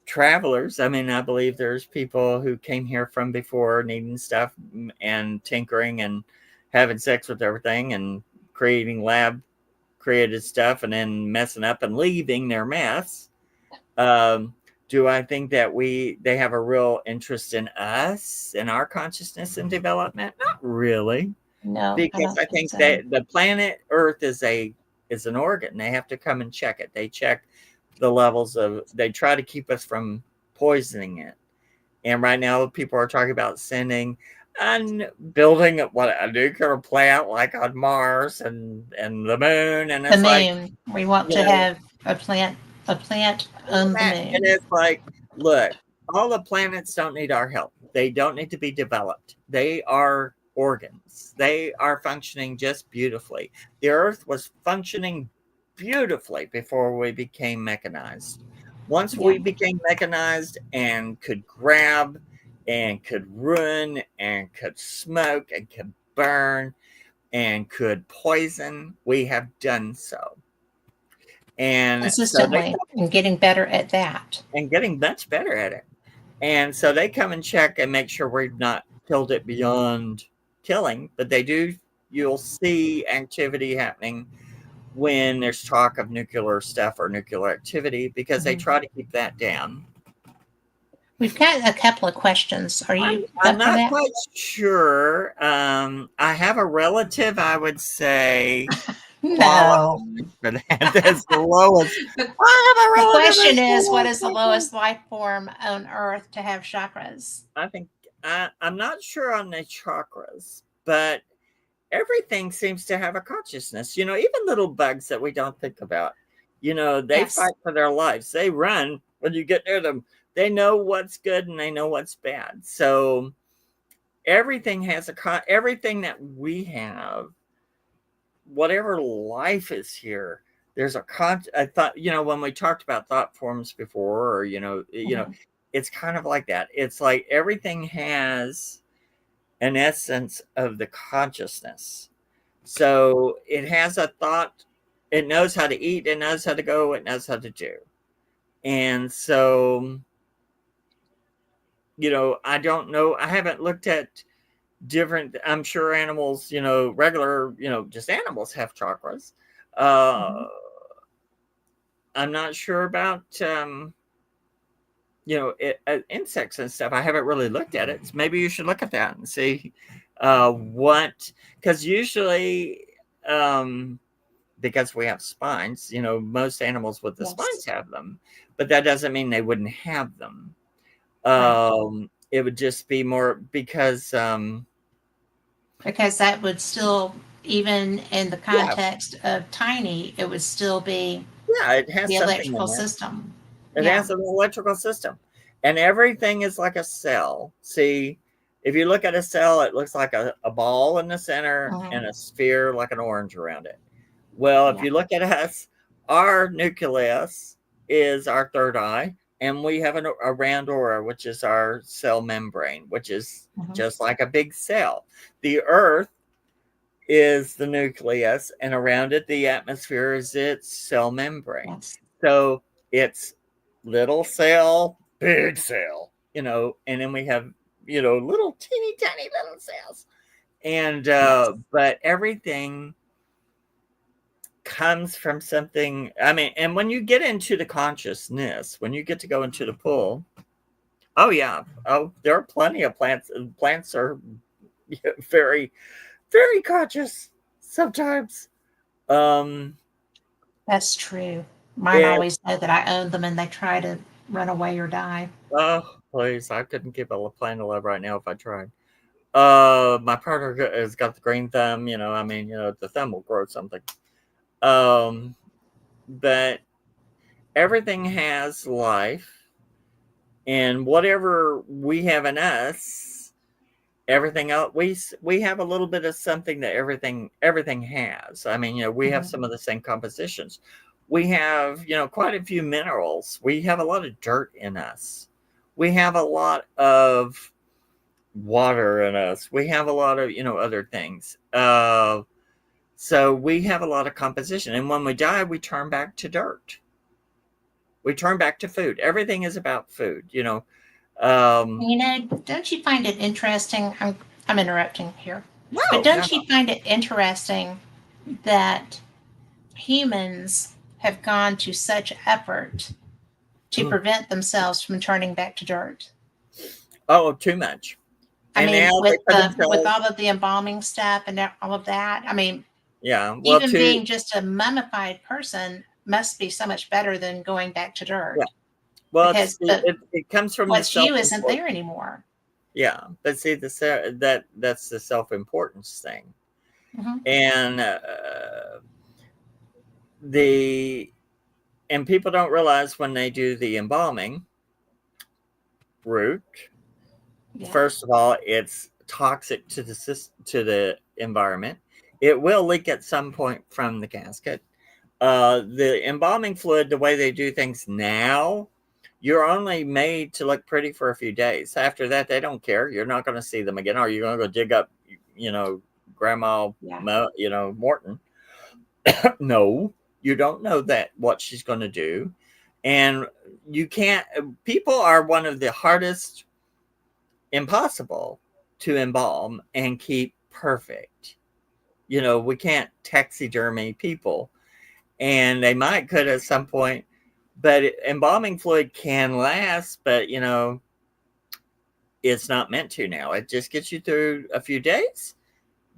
travelers. I mean, I believe there's people who came here from before needing stuff and tinkering and having sex with everything and creating lab created stuff and then messing up and leaving their mess. Do I think that they have a real interest in us and our consciousness and development? Not really. No, because I think that the planet Earth is an organ. They have to come and check it. They check the levels they try to keep us from poisoning it. And right now people are talking about sending and building a nuclear plant like on Mars and the moon. And it's the moon. We want to have a plant on the moon. And it's like, look, all the planets don't need our help. They don't need to be developed. They are organs. They are functioning just beautifully. The Earth was functioning beautifully before we became mechanized. Once we became mechanized and could grab and could ruin and could smoke and could burn and could poison, we have done so. And consistently, and getting better at that. And getting much better at it. And so they come and check and make sure we've not killed it beyond killing, but you'll see activity happening when there's talk of nuclear stuff or nuclear activity, because they try to keep that down. We've got a couple of questions. Are you I'm up for not that? quite sure. I have a relative, I would say, No. qualified for that. That's the lowest. The, I have a the relative question that's the is, what lowest is the qualified. lowest life form on Earth to have chakras? I think I'm not sure on the chakras, but everything seems to have a consciousness. Even little bugs that we don't think about. They Yes. fight for their lives. They run when you get near them. They know what's good and they know what's bad. So everything has everything that we have, whatever life is here. There's I thought, when we talked about thought forms before, or Mhm. it's kind of like that. It's like everything has an essence of the consciousness. So it has a thought, it knows how to eat, it knows how to go, it knows how to do. And so, I don't know. I haven't looked at different, I'm sure animals, regular, just animals have chakras. Mhm. I'm not sure about, insects and stuff. I haven't really looked at it. Maybe you should look at that and see what, because usually, um, because we have spines, most animals with the spines Yes. have them, but that doesn't mean they wouldn't have them. Right. It would just be more because, Because that would still, even in the yeah, context of tiny, it would still be yeah, it has the something in electrical there. system. It Yeah. has an electrical system, and everything is like a cell. See, if you look at a cell, it looks like a ball in the center Hmm. and a sphere like an orange around it. Well, if Yeah. you look at us, our nucleus is our third eye, and we have a round aura, which is our cell membrane, which is Hmm. just like a big cell. The Earth is the nucleus, and around it, the atmosphere is its cell membrane. Yes. So it's little cell, big cell, and then we have, little teeny tiny little cells. And, Yes. but everything comes from something. I mean, and when you get into the consciousness, when you get to go into the pool, oh, yeah. Oh, there are plenty of plants. Plants are very, very conscious sometimes. Um, That's true. Mine and always know that I own them and they try to run away or die. oh, please, I couldn't keep a plant alive right now if I tried. My partner has got the green thumb. I mean, the thumb will grow something. Um, but everything has life, and whatever we have in us, everything else, we have a little bit of something that everything has. I mean, we have Hmm. some of the same compositions. We have, quite a few minerals. We have a lot of dirt in us. We have a lot of water in us. We have a lot of, other things. So we have a lot of composition, and when we die, we turn back to dirt. We turn back to food. Everything is about food. um Don't you find it interesting? I'm interrupting here, but no, no, don't no. you find it interesting that humans have gone to such effort to Mm. prevent themselves from turning back to dirt? Oh, too much. I And now mean, they put with themselves, all of the embalming stuff and all of that. I mean, yeah, well, even to being just a mummified person must be so much better than going back to yeah, dirt well, because it comes from the what's self you isn't there importance. anymore. Yeah, but see, that's the self importance thing. Hmm. And the and people don't realize when they do the embalming route. Yeah. First of all, it's toxic to the environment. It will leak at some point from the casket. The embalming fluid, the way they do things now, you're only made to look pretty for a few days. After that, they don't care. You're not going to see them again. Or you're going to go dig up, Grandma, Yeah. Morton. No, you don't know that what she's going to do, and you can't. People are one of the hardest, impossible to embalm and keep perfect. We can't taxidermy people, and they might could at some point, but embalming fluid can last, but it's not meant to now. It just gets you through a few days.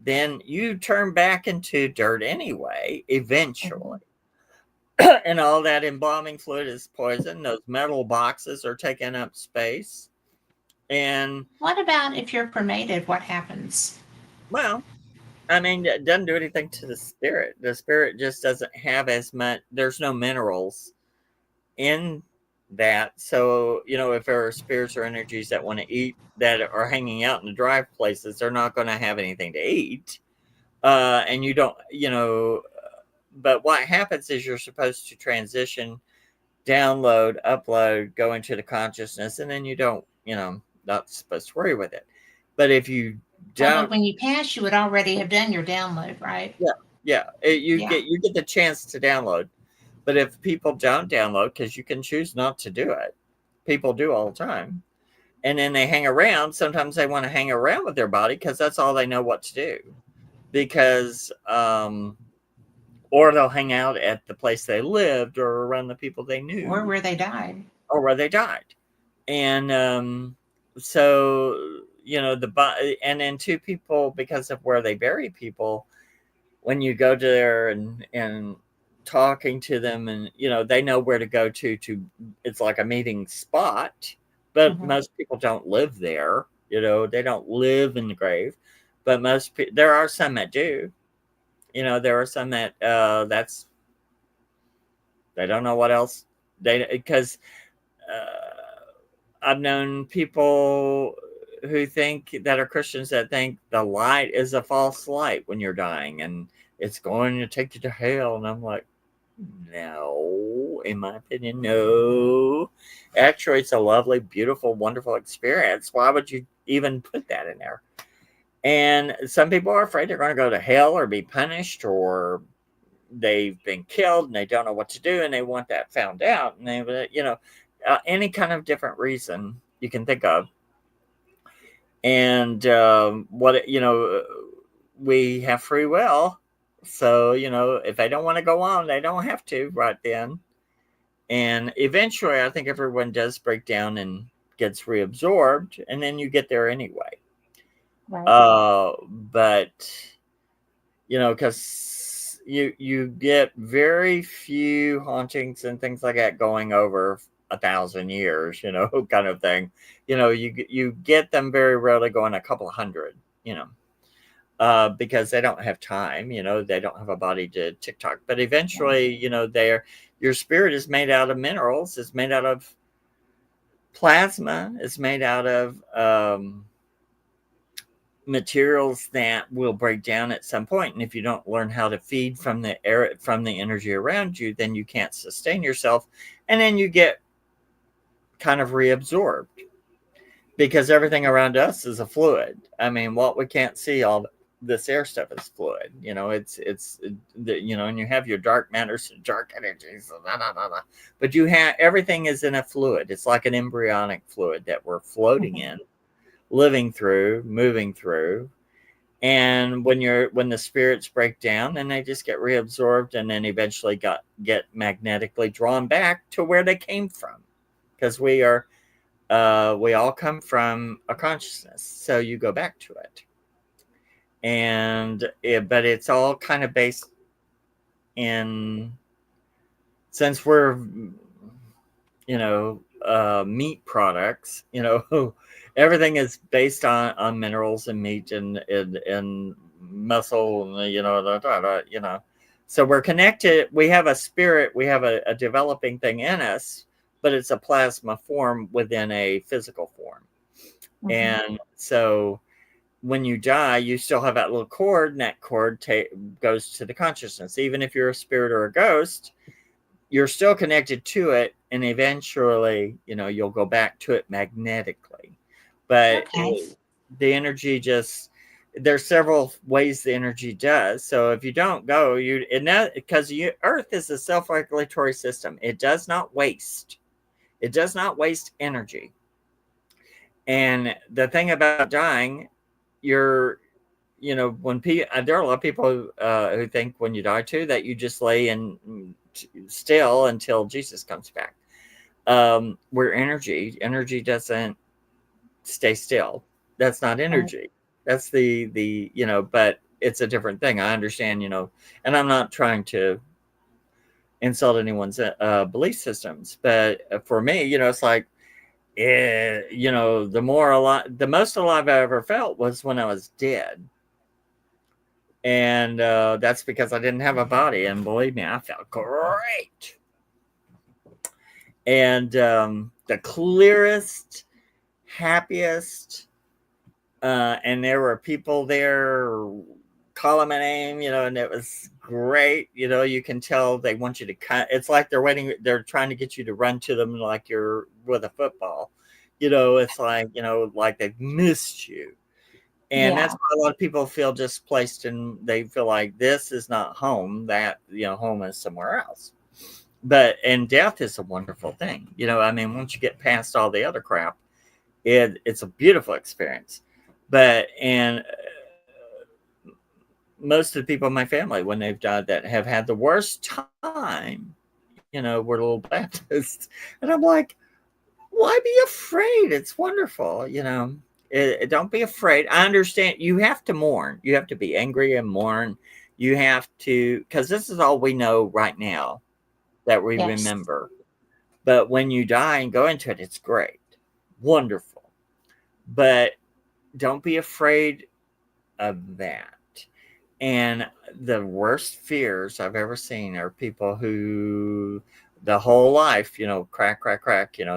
Then you turn back into dirt anyway, eventually. And all that embalming fluid is poison. Those metal boxes are taking up space. And, What about if you're cremated? What happens? well, I mean, it doesn't do anything to the spirit. The spirit just doesn't have as much, there's no minerals in that. So, if there are spirits or energies that want to eat that are hanging out in the dry places, they're not going to have anything to eat. And you don't, but what happens is you're supposed to transition, download, upload, go into the consciousness, and then you don't, not supposed to worry with it. But if you Well, but don't, when you pass, you would already have done your download, right? you Yeah. get the chance to download. But if people don't download, because you can choose not to do it, people do all the time, and then they hang around. Sometimes they want to hang around with their body because that's all they know what to do. Because or they'll hang out at the place they lived or around the people they knew Or where they died. or where they died. And so and then two people, because of where they bury people, when you go there and talking to them, and they know where to go to it's like a meeting spot, but Mhm. most people don't live there. They don't live in the grave, but there are some that do. There are some that that's they don't know what else because I've known people who think that are Christians that think the light is a false light when you're dying and it's going to take you to hell. And I'm like, no, in my opinion, no. Actually, it's a lovely, beautiful, wonderful experience. Why would you even put that in there? And some people are afraid they're going to go to hell or be punished, or they've been killed and they don't know what to do and they want that found out. And they, any kind of different reason you can think of. And we have free will. So, if they don't want to go on, they don't have to right then. And eventually, I think everyone does break down and gets reabsorbed, and then you get there anyway. Right. But because you get very few hauntings and things like that going over 1,000 years, kind of thing. You get them very rarely going a couple of hundred, because they don't have time, they don't have a body to TikTok. But eventually, your spirit is made out of minerals, it's made out of plasma, it's made out of materials that will break down at some point. And if you don't learn how to feed from the air, from the energy around you, then you can't sustain yourself, and then you get kind of reabsorbed, because everything around us is a fluid. I mean, what we can't see, all this air stuff is fluid. And you have your dark matters and dark energies, but you have, everything is in a fluid. It's like an embryonic fluid that we're floating in, living through, moving through. And when the spirits break down, then they just get reabsorbed, and then eventually get magnetically drawn back to where they came from, because we all come from a consciousness, so you go back to it. But it's all kind of based in, since we're meat products, everything is based on minerals and meat and muscle, so we're connected. We have a spirit, we have a developing thing in us, but it's a plasma form within a physical form. And so when you die, you still have that little cord, and that cord goes to the consciousness. Even if you're a spirit or a ghost, you're still connected to it, and eventually, you'll go back to it magnetically. But the energy there's several ways the energy does. So if you don't go, because Earth is a self-regulatory system. It does not waste. It does not waste energy. And the thing about dying, when there are a lot of people who think when you die too that you just lay in still until Jesus comes back. Where energy doesn't stay still. That's not energy. That's but it's a different thing. I understand, and I'm not trying to insult anyone's belief systems, but for me, it's like, the most alive I ever felt was when I was dead. And that's because I didn't have a body. And believe me, I felt great. And the clearest, happiest, and there were people there calling my name, and it was great. You can tell they want you to cut. It's like they're trying to get you to run to them like you're with a football. It's like, like they've missed you. And that's why a lot of people feel displaced, and they feel like this is not home, that, home is somewhere else. And death is a wonderful thing. Once you get past all the other crap, it's a beautiful experience. And most of the people in my family, when they've died that have had the worst time, were little Baptists. And I'm like, why be afraid? It's wonderful, don't be afraid. I understand you have to mourn. You have to be angry and mourn. You have to, because this is all we know right now that we remember. But when you die and go into it, it's great, wonderful. But don't be afraid of that. And the worst fears I've ever seen are people who the whole life, crack,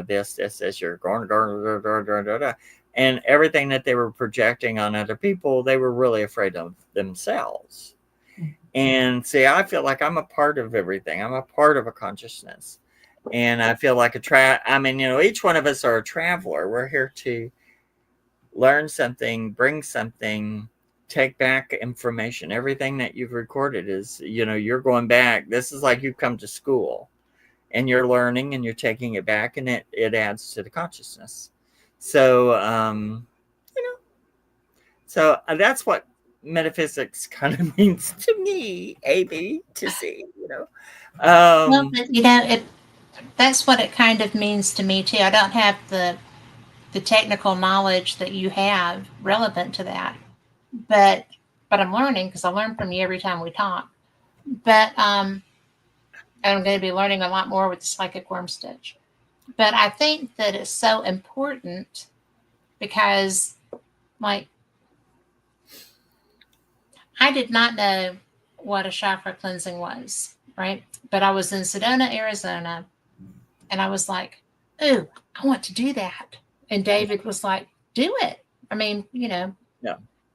this, you're going, and everything that they were projecting on other people, they were really afraid of themselves. And see, I feel like I'm a part of everything. I'm a part of a consciousness. And I feel like each one of us are a traveler. We're here to learn something, bring something, take back information. Everything that you've recorded is, you're going back. This is like you've come to school and you're learning and you're taking it back, and it adds to the consciousness. So, so that's what metaphysics kind of means to me, A, B, to C, Well, but, that's what it kind of means to me too. I don't have the technical knowledge that you have relevant to that, but I'm learning, because I learn from you every time we talk. But I'm going to be learning a lot more with the psychic worm stitch. But I think that it's so important because, like, I did not know what a chakra cleansing was, right? But I was in Sedona, Arizona, and I was like, ooh, I want to do that. And David was like, do it. Yeah.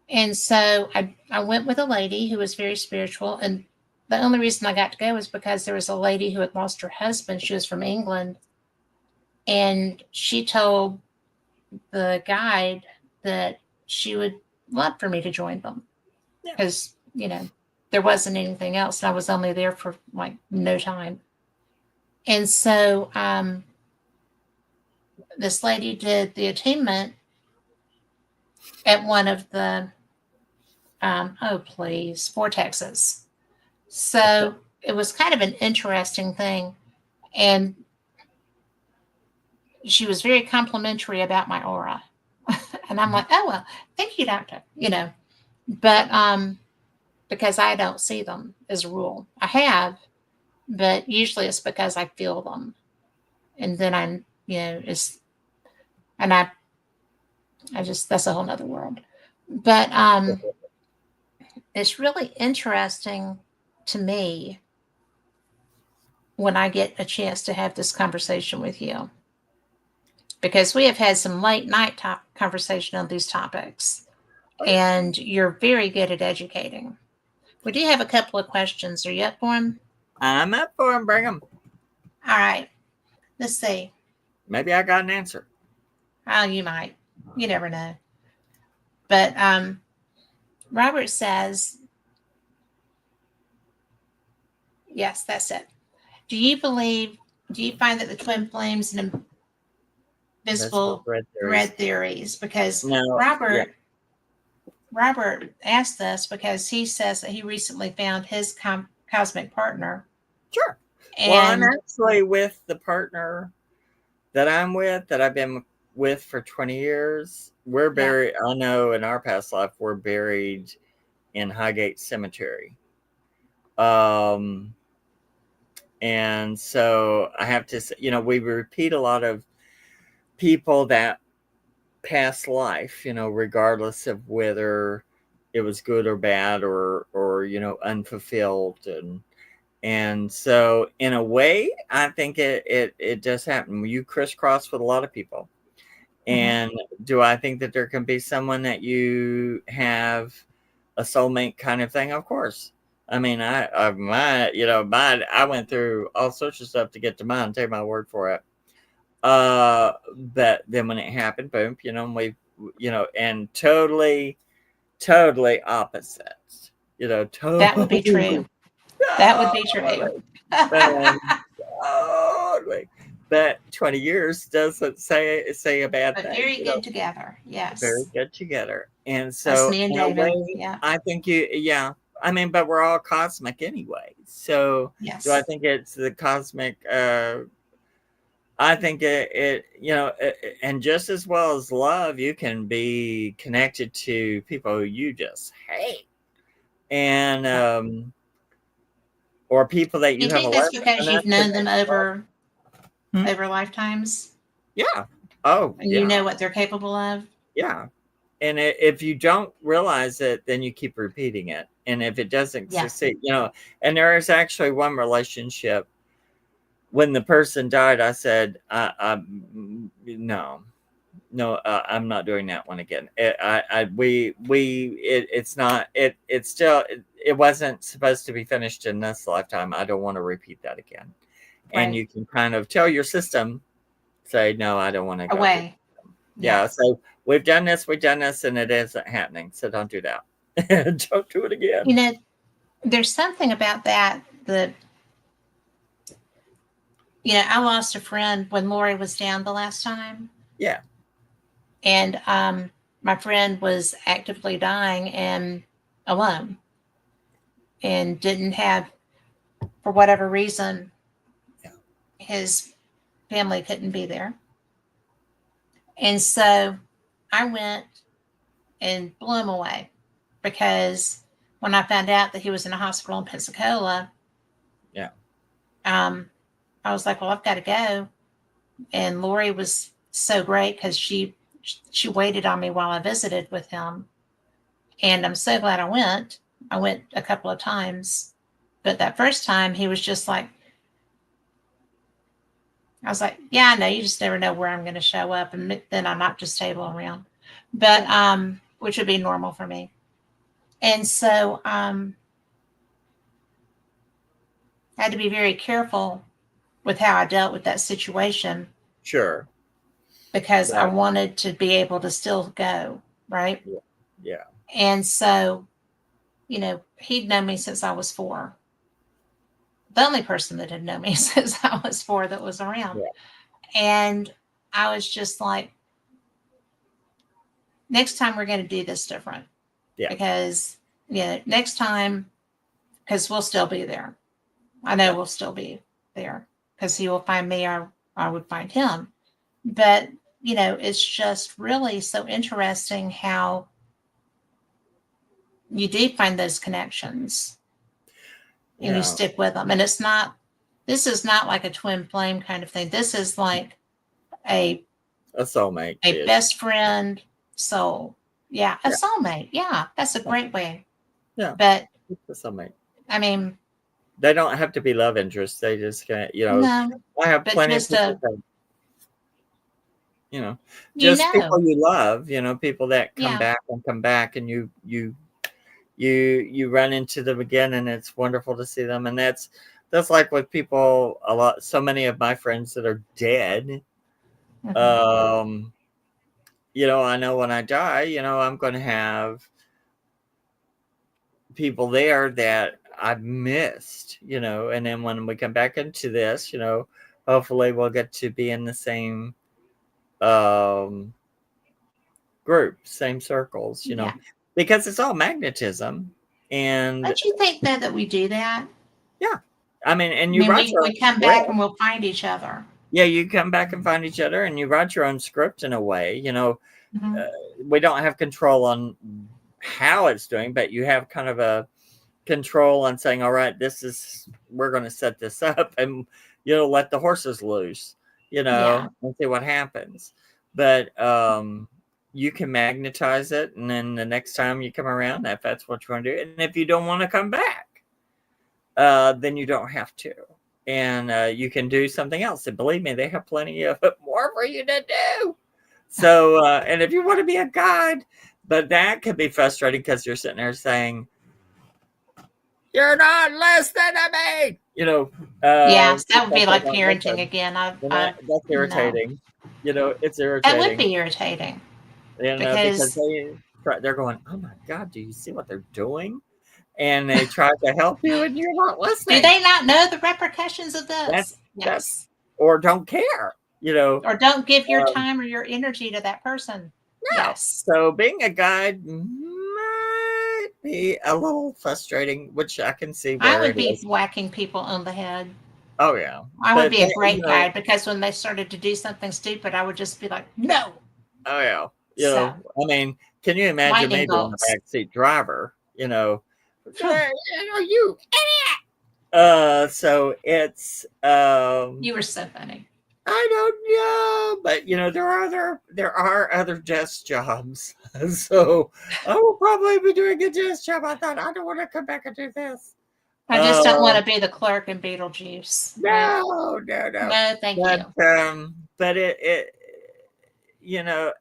And so I went with a lady who was very spiritual. And the only reason I got to go was because there was a lady who had lost her husband. She was from England. And she told the guide that she would love for me to join them. Because, there wasn't anything else. And I was only there for like no time. And so this lady did the attunement at one of the vortexes. So it was kind of an interesting thing. And she was very complimentary about my aura. And I'm like, oh, well, thank you, doctor. But because I don't see them as a rule. I have, but usually it's because I feel them. And then I just, that's a whole nother world. But it's really interesting to me when I get a chance to have this conversation with you, because we have had some late night conversation on these topics, and you're very good at educating. We do have a couple of questions. Are you up for them? I'm up for them. Bring them. All right. Let's see. Maybe I got an answer. Oh, you might. You never know. But Robert says, yes, that's it. Do you find that the twin flames and invisible red theories? Because Robert, Robert asked this because he says that he recently found his cosmic partner. Sure. Well, I'm And actually with the partner that I'm with, that I've been with for 20 years. We're buried, I know in our past life, we're buried in Highgate Cemetery. And so I have to say, we repeat a lot of people that past life, regardless of whether it was good or bad or unfulfilled. And so in a way, I think it does happen. You crisscross with a lot of people. And do I think that there can be someone that you have a soulmate kind of thing? Of course. I mean, I went through all sorts of stuff to get to mine. Take my word for it. But then when it happened, boom, we, and totally opposites. that would be Totally, true. That would be true. totally. But 20 years doesn't say a bad But thing. very good together. Very Yes. good together. And That's so me and in a David. way, Yeah. I think I mean, but we're all cosmic anyway. So do I Yes. think it's the cosmic? I think and just as well as love, you can be connected to people who you just hate, and or people that Do you you have a think that's lesson, and because you've that's known them connected. over lifetimes Yeah. Oh, and you yeah. know what they're capable of? Yeah. And if you don't realize it, then you keep repeating it. And if it doesn't Yeah. succeed, and there is actually one relationship. When the person died, I said, no, I'm not doing that one again. It's not, it's still, it wasn't supposed to be finished in this lifetime. I don't want to repeat that again. And Right. you can kind of tell your system, say, no, I don't want to go through. Away. Yeah. So we've done this, and it isn't happening. So don't do that. Don't do it You again. know, there's something about that I lost a friend when Lori was down the last time. Yeah. And my friend was actively dying and alone and didn't have, for whatever reason, Yeah. his family couldn't be there. And so I went and blew him away because when I found out that he was in a hospital in Pensacola, Yeah. I was like, well, I've got to go. And Lori was so great because she waited on me while I visited with him. And I'm so glad I went. I went a couple of times. But that first time, he was just like, I was like, yeah, I know. You just never know where I'm going to show up. And then I knocked his table around, but which would be normal for me. And so I had to be very careful with how I dealt with that situation Sure. because I Right. wanted to be able to still go. Right. Yeah. Yeah. And so, he'd known me since I was 4. The only person that had known me since I was 4 that was around. Yeah. And I was just like, next time we're going to do this different. Yeah. Because, next time, because we'll still be there. I know we'll still be there because he will find me or I would find him. But, it's just really so interesting how you do find those connections and you stick with them. And this is not like a twin flame kind of thing. This is like a soulmate. A best friend soul. Yeah, a soulmate. Yeah, that's a great way. Yeah. But a soulmate. I mean, they don't have to be love interests. They just can, no, I have plenty of people just people you love, people that come back and you run into them again, and it's wonderful to see them. And that's like with people so many of my friends that are dead. I know when I die, I'm going to have people there that I've missed, and then when we come back into this, hopefully we'll get to be in the same group, same circles, because it's all magnetism. And Don't you think though that we do that? yeah, I mean, and I you mean, write your own we come back script. and we'll find each other. Yeah, you come back and find each other, and you write your own script in a way. Mhm. We don't have control on how it's doing, but you have kind of a control on saying, all right, we're going to set this up, and let the horses loose, Yeah. and see what happens. But you can magnetize it, and then the next time you come around, if that's what you want to do, and if you don't want to come back, then you don't have to, and you can do something else. And believe me, they have plenty of more for you to do. So, and if you want to be a guide, but that could be frustrating because you're sitting there saying, "You're not listening to me," Yeah. That would because be they like don't parenting listen, again. and that's No, irritating. It's that would irritating, be irritating because because they're going, "Oh my God, do you see what they're doing?" And they try to help you, and you're not do listening. they not know the repercussions of That's this? that's Yes. or don't care. Or don't give your Um, time or your energy to that person. no. Yes. So being a guide might be a little frustrating, which I can see I where would it be is. whacking people on the head. Oh yeah, I would but be a great know, guide because when they started to do something stupid, I would just be like, no. oh yeah, So, I mean, can you imagine lightning me being a bolts. backseat driver? Phew, You. So it's you were so funny. I don't know, but there are other desk jobs. So I will probably be doing a desk job. I thought I don't want to come back and do this. I just don't want Um, to be the clerk in Beetlejuice. Nope. no, no, no. No, thank But you. but it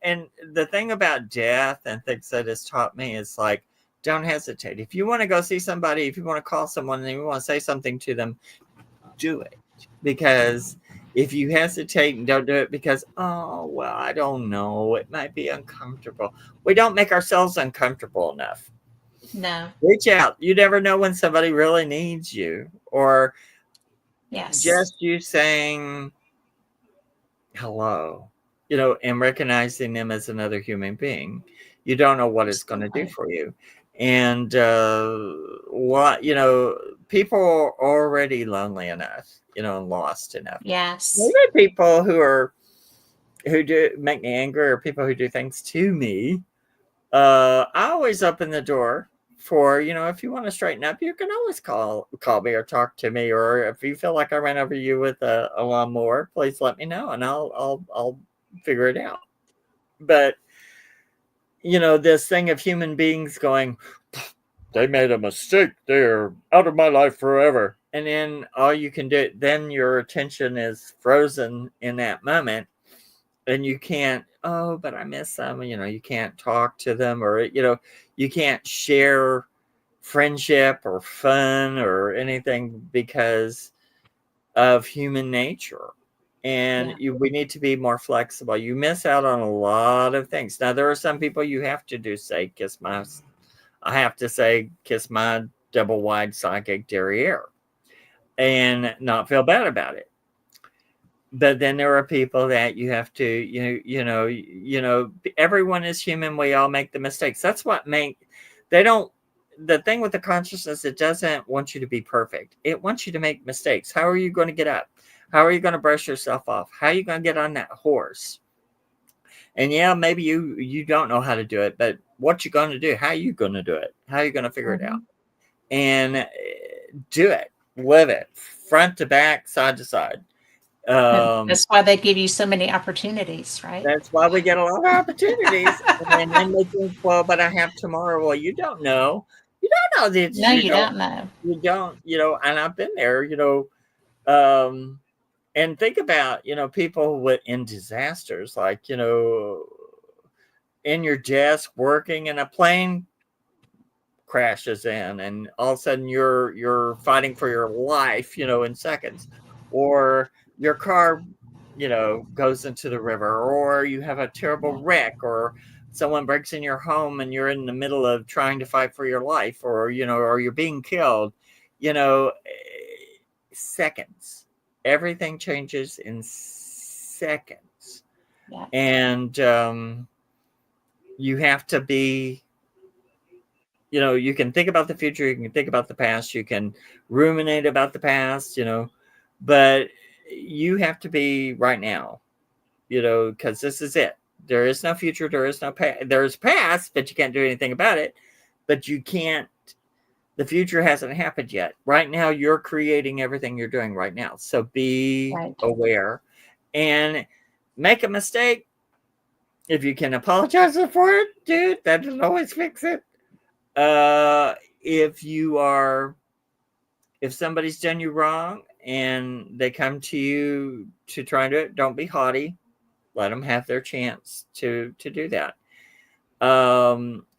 and the thing about death and things that has taught me is like, don't hesitate. If you want to go see somebody, if you want to call someone and you want to say something to them, do it. Because if you hesitate and don't do it because, oh, well, I don't know, it might be uncomfortable. We don't make ourselves uncomfortable enough. No. Reach out. You never know when somebody really needs you, or Yes. just you saying hello, and recognizing them as another human being. You don't know what it's going to do Absolutely. for you. And people are already lonely enough, and lost enough. Yes. Maybe people who do make me angry, or people who do things to me. I always open the door for, if you want to straighten up, you can always call me or talk to me, or if you feel like I ran over you with a lawnmower, please let me know, and I'll figure it out. But this thing of human beings going, they made a mistake, they're out of my life forever, and then all you can do, then your attention is frozen in that moment, and you can't, oh, but I miss them, you can't talk to them, or you can't share friendship or fun or anything because of human nature. And Yeah. we need to be more flexible. You miss out on a lot of things. Now there are some people you have to do, say, I have to say kiss my double wide psychic derriere and not feel bad about it. But then there are people that you have to, everyone is human. We all make the mistakes. That's what they don't, the thing with the consciousness, it doesn't want you to be perfect. It wants you to make mistakes. How are you going to get up? How are you going to brush yourself off? How are you going to get on that horse? And yeah, maybe you don't know how to do it, but what you going to do? How are you going to do it? How are you going to figure it out? Mm-hmm. And do it, live it, front to back, side to side. And that's why they give you so many opportunities, right? That's why we get a lot of opportunities. And then they think, well, but I have tomorrow. Well, you don't know. You don't know that No, you don't know. and I've been there, and think about, people in disasters, like, in your desk working and a plane crashes in, and all of a sudden you're fighting for your life, in seconds, or your car, goes into the river, or you have a terrible Yeah. wreck, or someone breaks in your home and you're in the middle of trying to fight for your life, or or you're being killed, seconds. Everything changes in seconds. Yeah. And you have to be you can think about the future, you can think about the past, you can ruminate about the past, but you have to be right now, because this is it. There is no future, there is no past. There's past, but you can't do anything about it. But you can't, the future hasn't happened yet. Right now, you're creating everything you're doing right now. So be Right. aware and make a mistake. If you can apologize for it, dude, that doesn't always fix it. If you are, if somebody's done you wrong and they come to you to try to do it, don't be haughty. Let them have their chance to do that.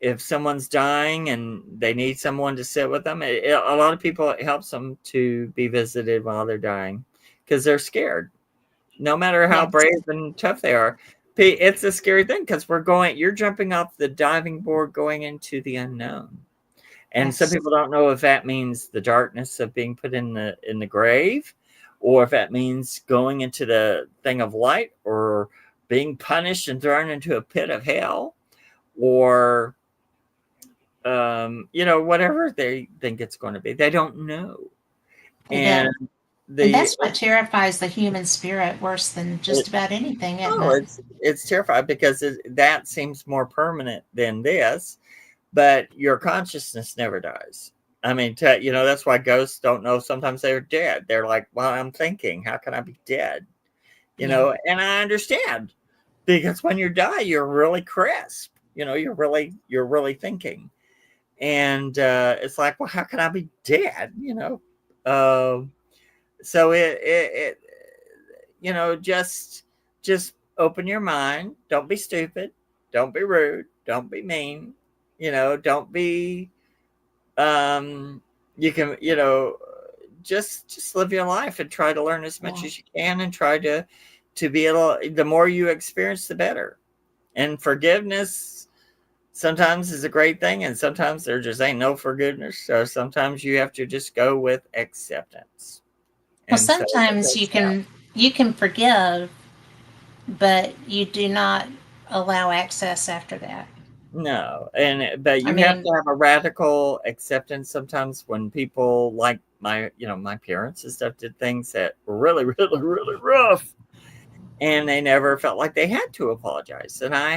If someone's dying and they need someone to sit with them, a lot of people, it helps them to be visited while they're dying because they're scared. No matter how Yes. brave and tough they are, it's a scary thing because you're jumping off the diving board going into the unknown. And some Yes. people don't know if that means the darkness of being put in the grave, or if that means going into the thing of light, or being punished and thrown into a pit of hell, or whatever they think it's going to be. They don't know. They And don't. And that's what terrifies the human spirit worse than just about anything, isn't it? it's terrifying because that seems more permanent than this, but your consciousness never dies. I mean, that's why ghosts don't know sometimes they're dead. They're like, well, I'm thinking, how can I be dead? Yeah. And I understand, because when you die, you're really crisp. You're really thinking. And it's like, well, how can I be dead? So just open your mind. Don't be stupid. Don't be rude. Don't be mean. Don't be, you can, just live your life and try to learn as much Yeah. as you can, and try to be able, the more you experience, the better. And forgiveness sometimes is a great thing, and sometimes there just ain't no forgiveness. So sometimes you have to just go with acceptance. Well, And so sometimes you can forgive, but you do not allow access after that. no, but I you have mean, to have a radical acceptance sometimes when people, like my parents and stuff, did things that were really, really, really rough, and they never felt like they had to apologize. And right.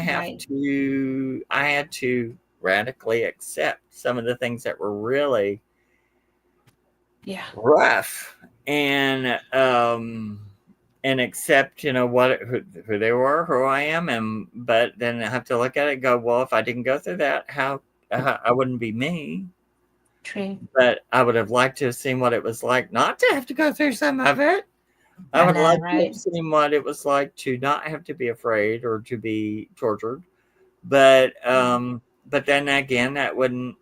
I had to radically accept some of the things that were really Yeah. rough, and accept, who they were, who I am. But then I have to look at it and go, well, if I didn't go through that, how I wouldn't be me. True. But I would have liked to have seen what it was like not to have to go through some of it. I I would know, like to have right? seen what it was like to not have to be afraid or to be tortured. But then again, that wouldn't,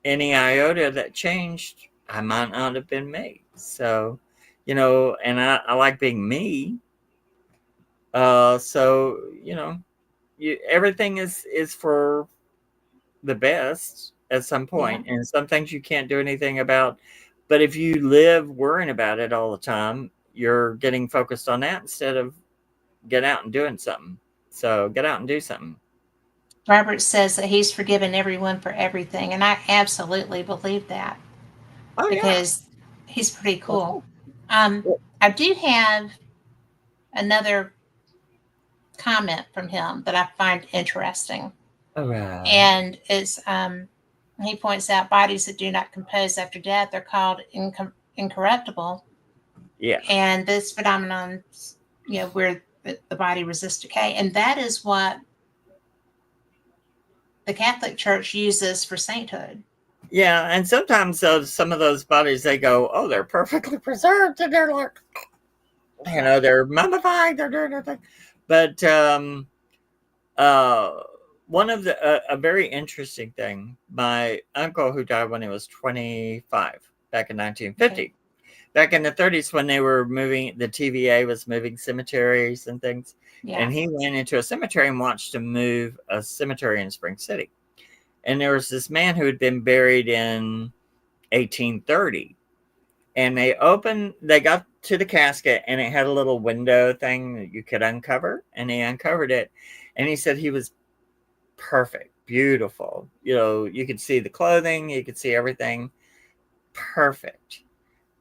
any iota that changed, I might not have been me. So, and I like being me. So, everything is for the best at some Yeah. point, and some things you can't do anything about. But if you live worrying about it all the time, you're getting focused on that instead of get out and doing something. So get out and do something. Robert says that he's forgiven everyone for everything, and I absolutely believe that Oh yeah. because he's pretty cool. I do have another comment from him that I find interesting, All right. and it's he points out bodies that do not compose after death are called incorruptible, Yeah. and this phenomenon, where the body resists decay, and that is what the Catholic Church uses for sainthood. Yeah, and sometimes some of those bodies, they go, oh, they're perfectly preserved, and they're like, Right. they're mummified, they're doing their thing. But uh, one of a very interesting thing, my uncle, who died when he was 25 back in 1950. Okay. Back in the 30s, when they were moving, the TVA was moving cemeteries and things, Yeah. and he went into a cemetery and watched them move a cemetery in Spring City. And there was this man who had been buried in 1830, and they got to the casket, and it had a little window thing that you could uncover, and he uncovered it, and he said he was perfect. beautiful. You could see the clothing, you could see everything perfect.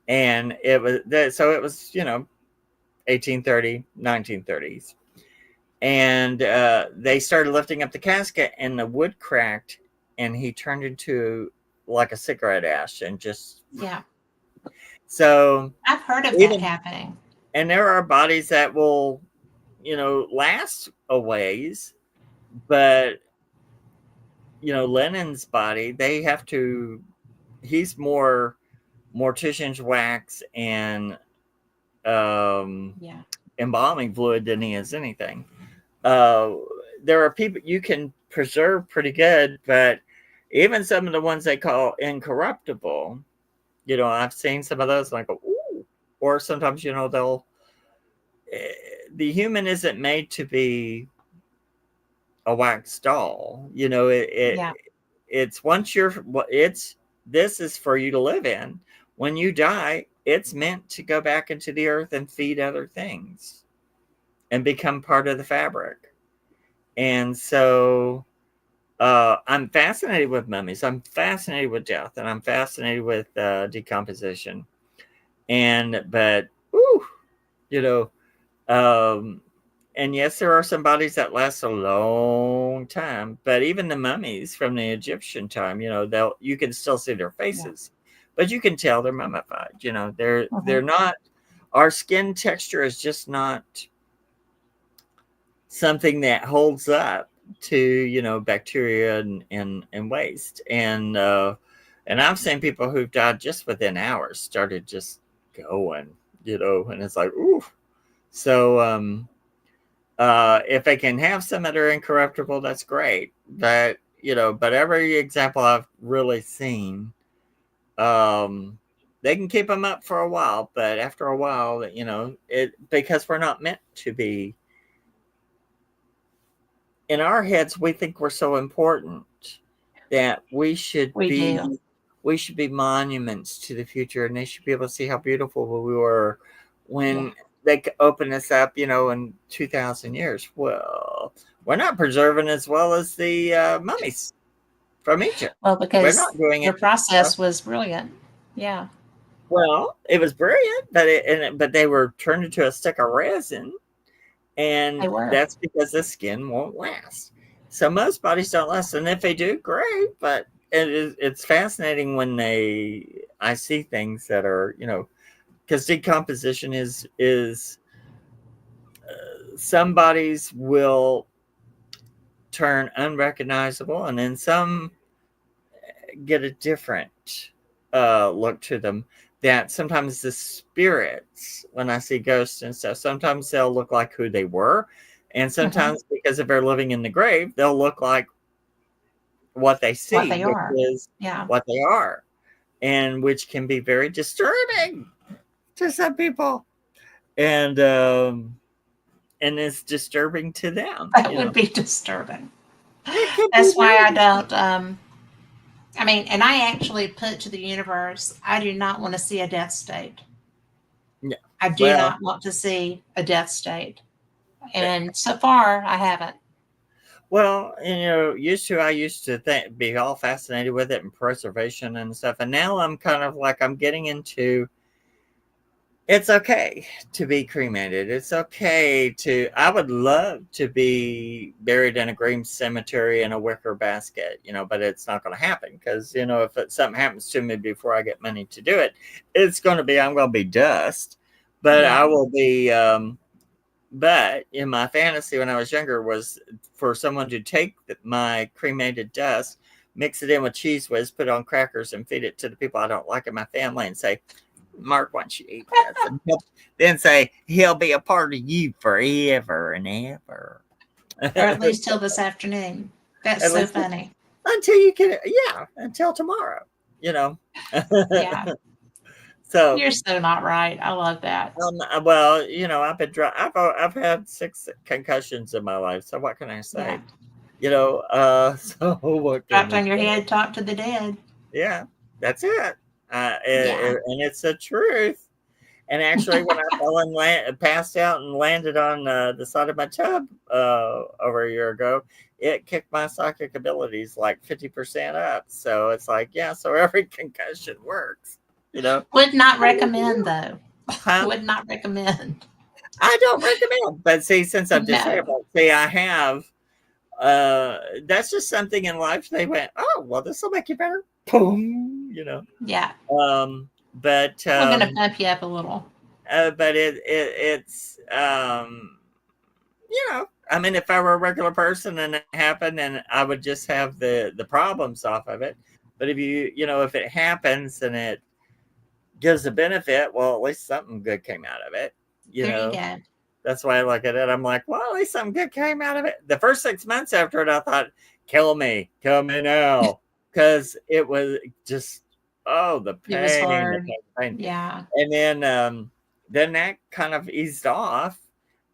And so it was 1830, 1930s. And they started lifting up the casket, and the wood cracked, and he turned into like a cigarette ash, and just Yeah. so I've heard of that even. happening. And there are bodies that will last a ways, but Lenin's body, they have to. He's more mortician's wax and Yeah. embalming fluid than he is anything. Uh, there are people you can preserve pretty good, but even some of the ones they call incorruptible, I've seen some of those and I go, ooh. Or sometimes, they'll. The human isn't made to be a wax doll. Yeah. It's once this is for you to live in. When you die, it's meant to go back into the earth and feed other things and become part of the fabric. And so I'm fascinated with mummies. I'm fascinated with death, and I'm fascinated with decomposition. But ooh, you know, and yes, there are some bodies that last a long time, but even the mummies from the Egyptian time, you can still see their Yeah. faces, but you can tell they're mummified. They're Mhm. not. Our skin texture is just not something that holds up to bacteria and waste. And I've seen people who've died just within hours started just going, and it's like ooh. So if they can have some that are incorruptible, that's great. But every example I've really seen, they can keep them up for a while, but after a while, because we're not meant to be. In our heads, we think we're so important that we should We do. be monuments to the future, and they should be able to see how beautiful we were Yeah. when they open us up, in 2,000 years. Well, we're not preserving as well as the mummies from Egypt. Well, We're because not doing their it. process was brilliant. Yeah. Well, it was brilliant, but they were turned into a stick of resin, They and were. that's because the skin won't last. So most bodies don't last, and if they do, great. But it's fascinating when I see things that are because decomposition is some bodies will turn unrecognizable, and then some get a different look to them. That sometimes the spirits, when I see ghosts and stuff, sometimes they'll look like who they were, and Mhm. sometimes because if they're living in the grave, they'll look like what they What see, they which are. is Yeah. what they are, and which can be very disturbing to some people, and it's disturbing to them. That would be disturbing. It could be That's why very I disturbing. don't I mean, and I actually put to the universe, I do not want to see a death state. Yeah. I do Well, not want to see a death state. And so far I haven't. Well, I used to be all fascinated with it and preservation and stuff, and now I'm kind of like I'm getting into. It's okay to be cremated. It's okay to. I would love to be buried in a green cemetery in a wicker basket, but it's not going to happen because if something happens to me before I get money to do it, I'm going to be dust, but I Yeah. will be. But in my fantasy when I was younger was for someone to take my cremated dust, mix it in with cheese whiz, put it on crackers, and feed it to the people I don't like in my family, and say, "Mark, why don't you eat this?" And then say, "He'll be a part of you forever and ever." Or at least till this afternoon. That's At so least funny. until you can, yeah, until tomorrow, you know. Yeah. So You're so not right. I love that. well, I've had 6 concussions in my life. So what can I Yeah. say? So what can Dropped you on your say? head, talk to the dead. Yeah, that's it. Yeah. And it's the truth. And actually, when I fell and passed out and landed on the side of my tub over a year ago, it kicked my psychic abilities like 50% up. So it's like, yeah, so every concussion works, you know. Would not recommend though. Huh? Would not recommend. I don't recommend. But see, since I'm No. disabled, see, I have, that's just something in life. They went, oh, well, this will make you better. Boom, you know. Yeah. But We're gonna bump you up a little. but it's you know, I mean, if I were a regular person and it happened, and I would just have the problems off of it. But if you know, if it happens and it gives a benefit, well, at least something good came out of it. You There you know, go. that's why I look at it. I'm like, well, at least something good came out of it. The first 6 months after it, I thought, kill me now, because it was just, oh, the It was pain, hard. the pain. Yeah. And then that kind of eased off,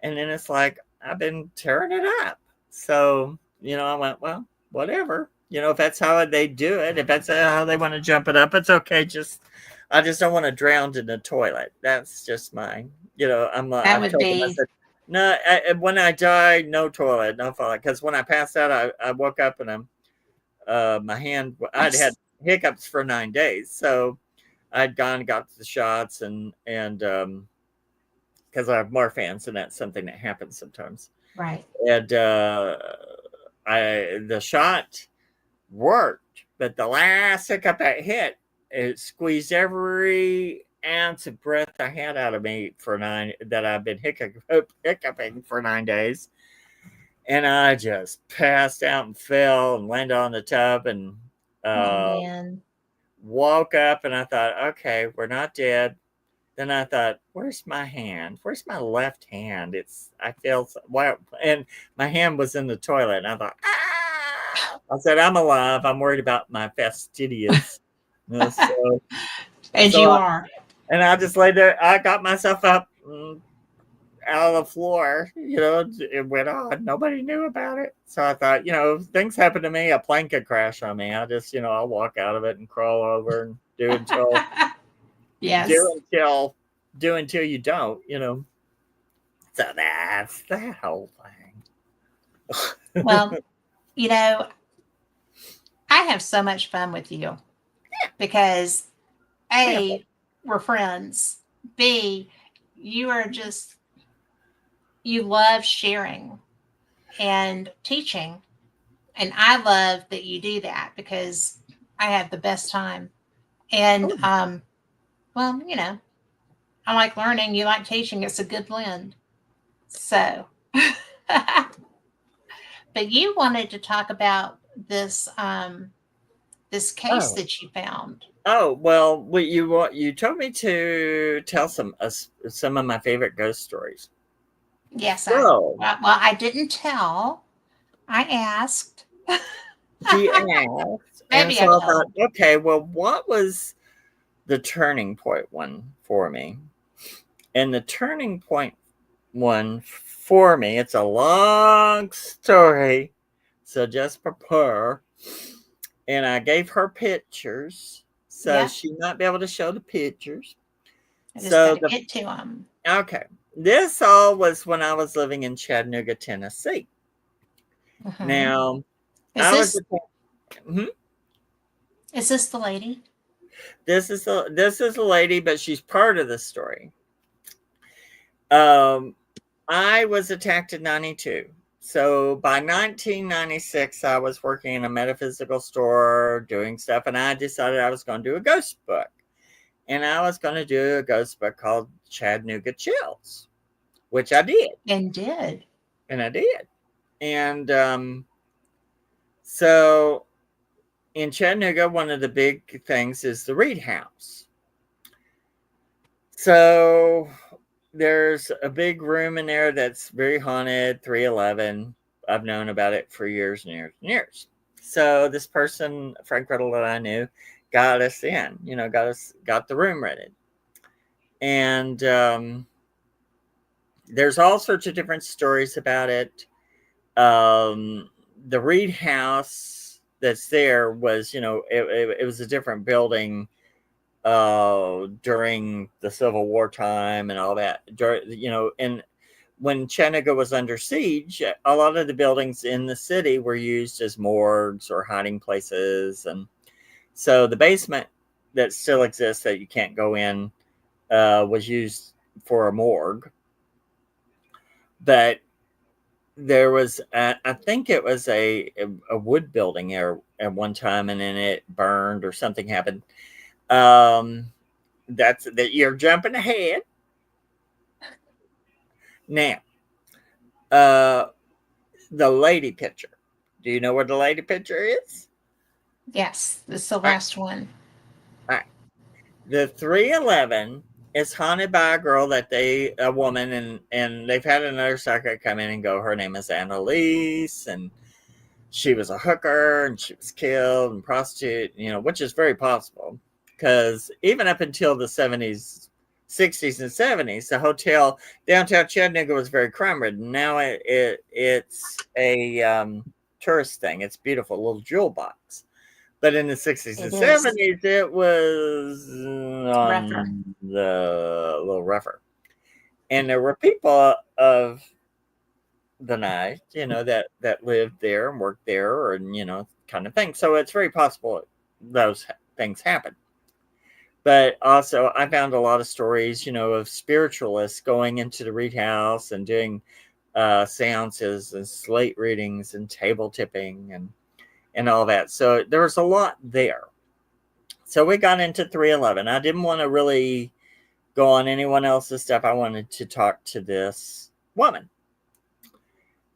and then it's like I've been tearing it up. So you know, I went, well, whatever. You know, if that's how they do it, if that's how they want to jump it up, it's okay. I just don't want to drown in the toilet. That's just mine. You know, That I've would told them, I be said, no, when I die, no toilet, no toilet. Because when I passed out, I woke up and my hand, I'd had hiccups for 9 days. So I'd gone and got the shots and because I have Marfans, and that's something that happens sometimes. right. And the shot worked, but the last hiccup that hit, it squeezed every ounce of breath I had out of me that I've been hiccuping for 9 days. And I just passed out and fell and landed on the tub and Oh uh, man. woke up, and I thought, okay, we're not dead. Then I thought, where's my hand? Where's my left hand? I feel well, and my hand was in the toilet. And I thought, ah! I said, I'm alive. I'm worried about my fastidious. So, And so you I, are. and I just laid there. I got myself up out of the floor. You know, it went on. Nobody knew about it. So I thought, you know, if things happen to me, a plane could crash on me. I just, you know, I'll walk out of it and crawl over and do Yes. until you don't, you know. So that's the whole thing. Well, you know, I have so much fun with you because Yeah. A, we're friends. B, you are just, you love sharing and teaching. And I love that you do that because I have the best time. And, well, you know, I like learning. You like teaching. It's a good blend. So, but you wanted to talk about this case Oh. that you found. Oh well, you told me to tell some of my favorite ghost stories. Yes, So well, I didn't tell. I asked. she asked, and Maybe I so I thought, told. okay, well, what was the turning point one for me? And the turning point one for me, it's a long story, so just prepare. And I gave her pictures, so Yep. she might be able to show the pictures. I just got So to get to them. okay, this all was when I was living in Chattanooga, Tennessee. Hmm. Now Is I was. this Mhm. is this the lady? This is a lady, but she's part of the story. Um, I was attacked in '92. So by 1996, I was working in a metaphysical store doing stuff, and I decided I was going to do a ghost book. And I was going to do a ghost book called Chattanooga Chills, which I did. And did. And I did. And so in Chattanooga, one of the big things is the Reed House. So there's a big room in there that's very haunted, 311. I've known about it for years and years and years. So this person, Frank Riddle, that I knew, got us in, you know, got the room rented. And there's all sorts of different stories about it. The Reed House that's there was, you know, it was a different building during the Civil War time and all that. And when Chattanooga was under siege, a lot of the buildings in the city were used as morgues or hiding places. And so the basement that still exists that you can't go in was used for a morgue. But there was, I think it was a wood building there at one time, and then it burned or something happened. That's that you're jumping ahead. Now, uh, the lady picture. Do you know where the lady picture is? Yes, this is the All right, last one. all right. The 311 is haunted by a woman, and they've had another psychic come in and go. Her name is Annalise, and she was a hooker, and she was killed and prostitute. Which is very possible because even up until the 70s, 60s, and 70s, the hotel downtown Chattanooga was very crime ridden. Now it's a tourist thing. It's beautiful, little jewel box. But in the 60s and It is 70s, it was rougher. on the a little rougher. And there were people of the night, that lived there and worked there, and kind of thing. So it's very possible those things happen. But also, I found a lot of stories, of spiritualists going into the Reed House and doing seances and slate readings and table tipping and all that. So there was a lot there. So we got into 311. I didn't want to really go on anyone else's stuff. I wanted to talk to this woman.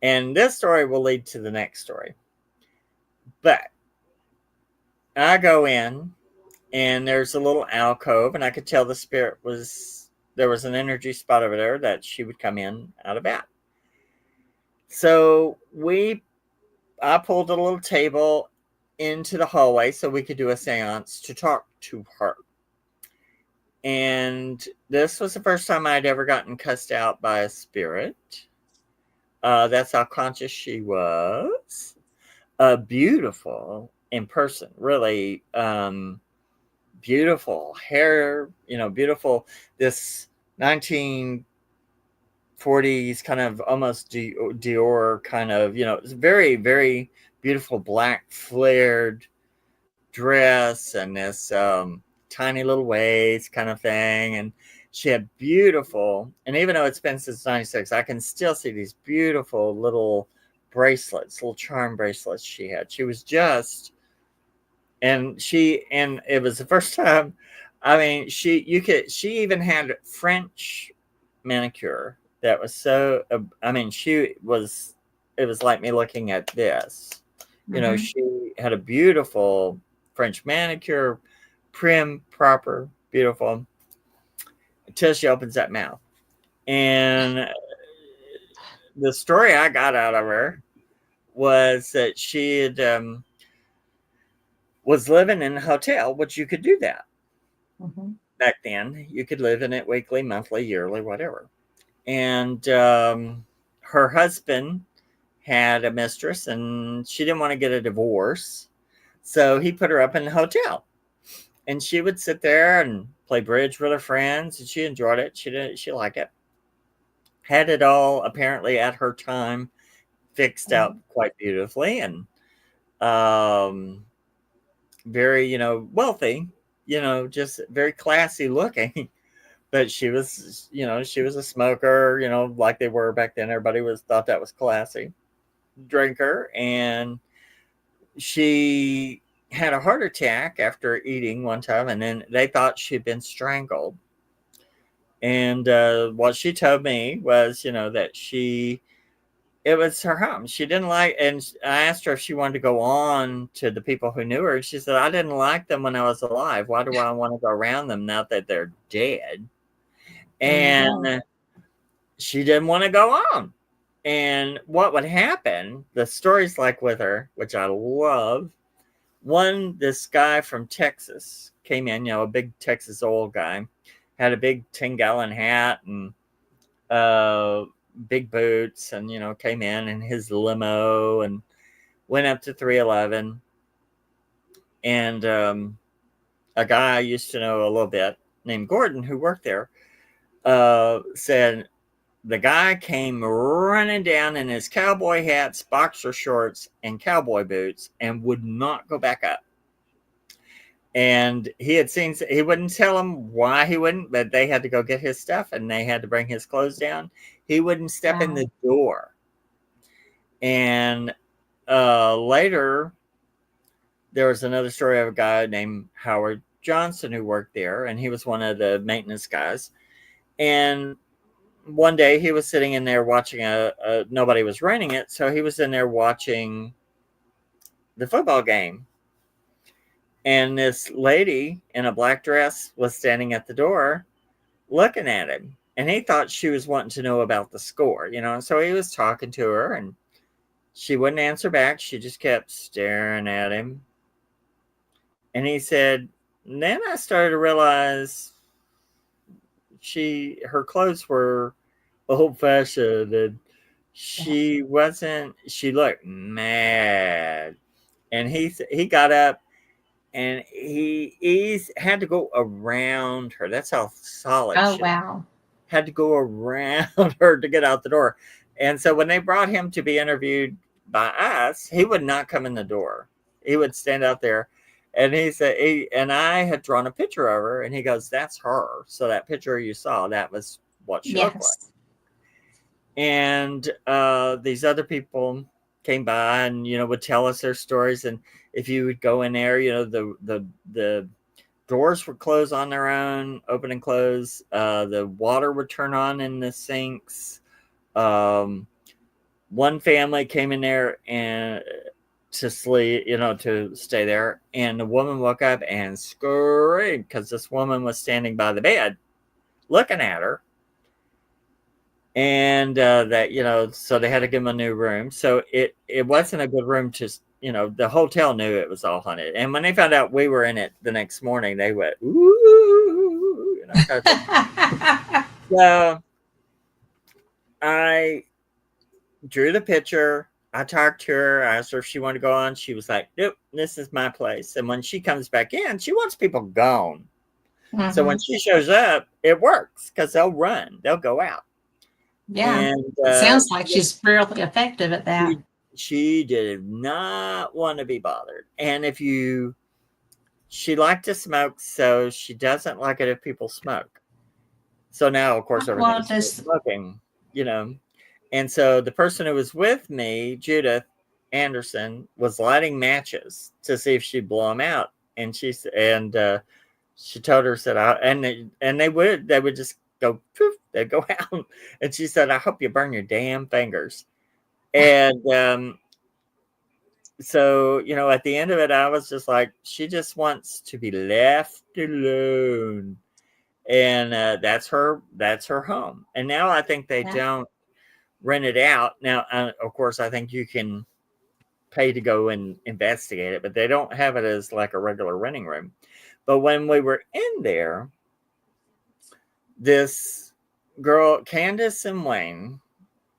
And this story will lead to the next story. But I go in, and there's a little alcove, and I could tell there was an energy spot over there that she would come in out of that. So I pulled a little table into the hallway so we could do a seance to talk to her. And this was the first time I'd ever gotten cussed out by a spirit. That's how conscious she was. Beautiful in person, really beautiful hair, beautiful. This 1940s kind of almost Dior kind of, it's very, very beautiful black flared dress and this tiny little waist kind of thing. And she had beautiful, and even though it's been since 96, I can still see these beautiful little bracelets, little charm bracelets she had. She was just, and it was the first time. I mean, she even had French manicure that was so, I mean, it was like me looking at this. Mm-hmm. She had a beautiful French manicure, prim, proper, beautiful, until she opens that mouth. And the story I got out of her was that she had was living in a hotel, which you could do that. Mm-hmm. Back then. You could live in it weekly, monthly, yearly, whatever. And her husband had a mistress, and she didn't want to get a divorce. So he put her up in the hotel. And she would sit there and play bridge with her friends, and she enjoyed it. She liked it. Had it all apparently at her time fixed out quite beautifully, and very, wealthy, just very classy looking. But she was, she was a smoker, like they were back then. Everybody thought that was classy. Drinker, and she had a heart attack after eating one time, and then they thought she'd been strangled. And what she told me was, that it was her home. She didn't like, and I asked her if she wanted to go on to the people who knew her. She said, I didn't like them when I was alive. Why do I want to go around them now that they're dead? There you go. And she didn't want to go on. And what would happen, the stories like with her, which I love, this guy from Texas came in, a big Texas oil guy, had a big 10-gallon hat and big boots, and, came in his limo and went up to 311. And a guy I used to know a little bit named Gordon who worked there said the guy came running down in his cowboy hats, boxer shorts, and cowboy boots and would not go back up. And he had seen, he wouldn't tell them why he wouldn't, but they had to go get his stuff and they had to bring his clothes down. He wouldn't step in the door. And later, there was another story of a guy named Howard Johnson who worked there, and he was one of the maintenance guys. And one day he was sitting in there watching nobody was running it, so he was in there watching the football game. And this lady in a black dress was standing at the door looking at him. And he thought she was wanting to know about the score, you know. So he was talking to her and she wouldn't answer back. She just kept staring at him. And he said, then I started to realize her clothes were old fashioned and she looked mad. And he got up and he had to go around her. That's how solid Oh, she wow. had to go around her to get out the door. And so when they brought him to be interviewed by us, he would not come in the door. He would stand out there. And he said, and I had drawn a picture of her, and he goes, that's her. So that picture you saw, that was what she looked like. And these other people came by and, you know, would tell us their stories. And if you would go in there, you know, the doors would close on their own, open and close. The water would turn on in the sinks. One family came in there and to sleep, you know, to stay there. And the woman woke up and screamed because this woman was standing by the bed looking at her. And that, you know, so they had to give them a new room. So it wasn't a good room to, you know, the hotel knew it was all haunted. And when they found out we were in it the next morning, they went, ooh, you know. So I drew the picture. I talked to her. I asked her if she wanted to go on. She was like, nope, this is my place. And when she comes back in, she wants people gone. Mm-hmm. So when she shows up, it works because they'll run. They'll go out. Yeah. And, it sounds like she's really effective at that. She did not want to be bothered. And she liked to smoke, so she doesn't like it if people smoke. So now, of course, everything's smoking, you know. And so the person who was with me, Judith Anderson, was lighting matches to see if she'd blow them out. And she told her, said, they would just go poof, they'd go out. And she said, I hope you burn your damn fingers. And so, you know, at the end of it, I was just like, she just wants to be left alone. And that's her home. And now I think they don't rent it out. Now, of course, I think you can pay to go and investigate it, but they don't have it as like a regular renting room. But when we were in there, this girl, Candace and Wayne,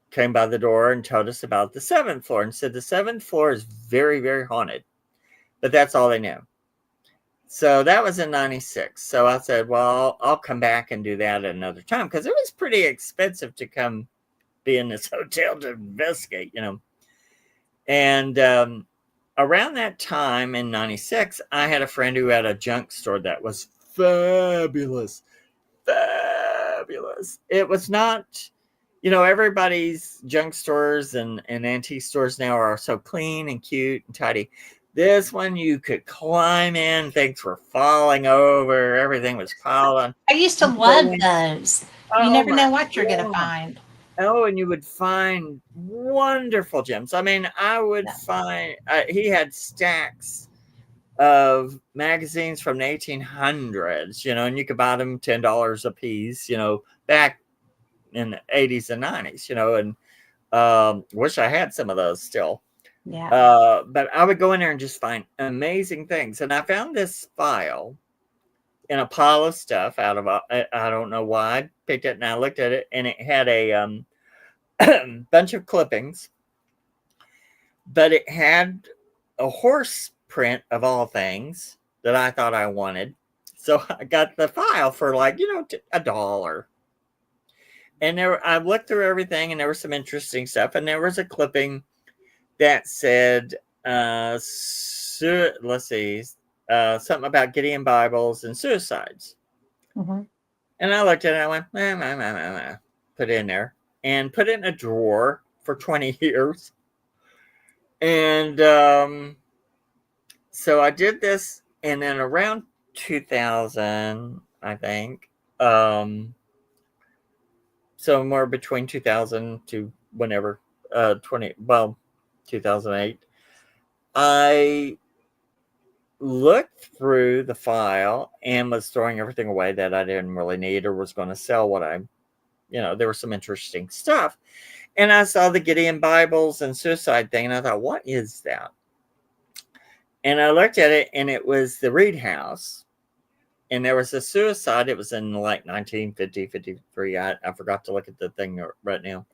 came by the door and told us about the 7th floor and said the 7th floor is very, very haunted. But that's all they knew. So that was in 96. So I said, well, I'll come back and do that at another time because it was pretty expensive to come be in this hotel to investigate, you know. And around that time in 96, I had a friend who had a junk store that was fabulous. It was not, you know, everybody's junk stores and antique stores now are so clean and cute and tidy. This one you could climb in, things were falling over, everything was piled on. I used to love those. You never know what you're going to find. Oh, and you would find wonderful gems. I mean, I would find, he had stacks of magazines from the 1800s, you know, and you could buy them $10 a piece, you know, back in the 80s and 90s, you know, and wish I had some of those still. Yeah. But I would go in there and just find amazing things. And I found this file in a pile of stuff out of, I don't know why I picked it and I looked at it and it had a bunch of clippings, but it had a horse print of all things that I thought I wanted. So I got the file for like, $1. And I looked through everything, and there was some interesting stuff. And there was a clipping that said, let's see, something about Gideon Bibles and suicides. Mm-hmm. And I looked at it, and I went, put it in there, and put it in a drawer for 20 years. And so I did this, and then around 2000, I think, somewhere between 2000 to whenever, 2008, I looked through the file and was throwing everything away that I didn't really need or was going to sell there was some interesting stuff. And I saw the Gideon Bibles and suicide thing, and I thought, what is that? And I looked at it, and it was the Reed House. And there was a suicide. It was in like 1950, 53. I forgot to look at the thing right now.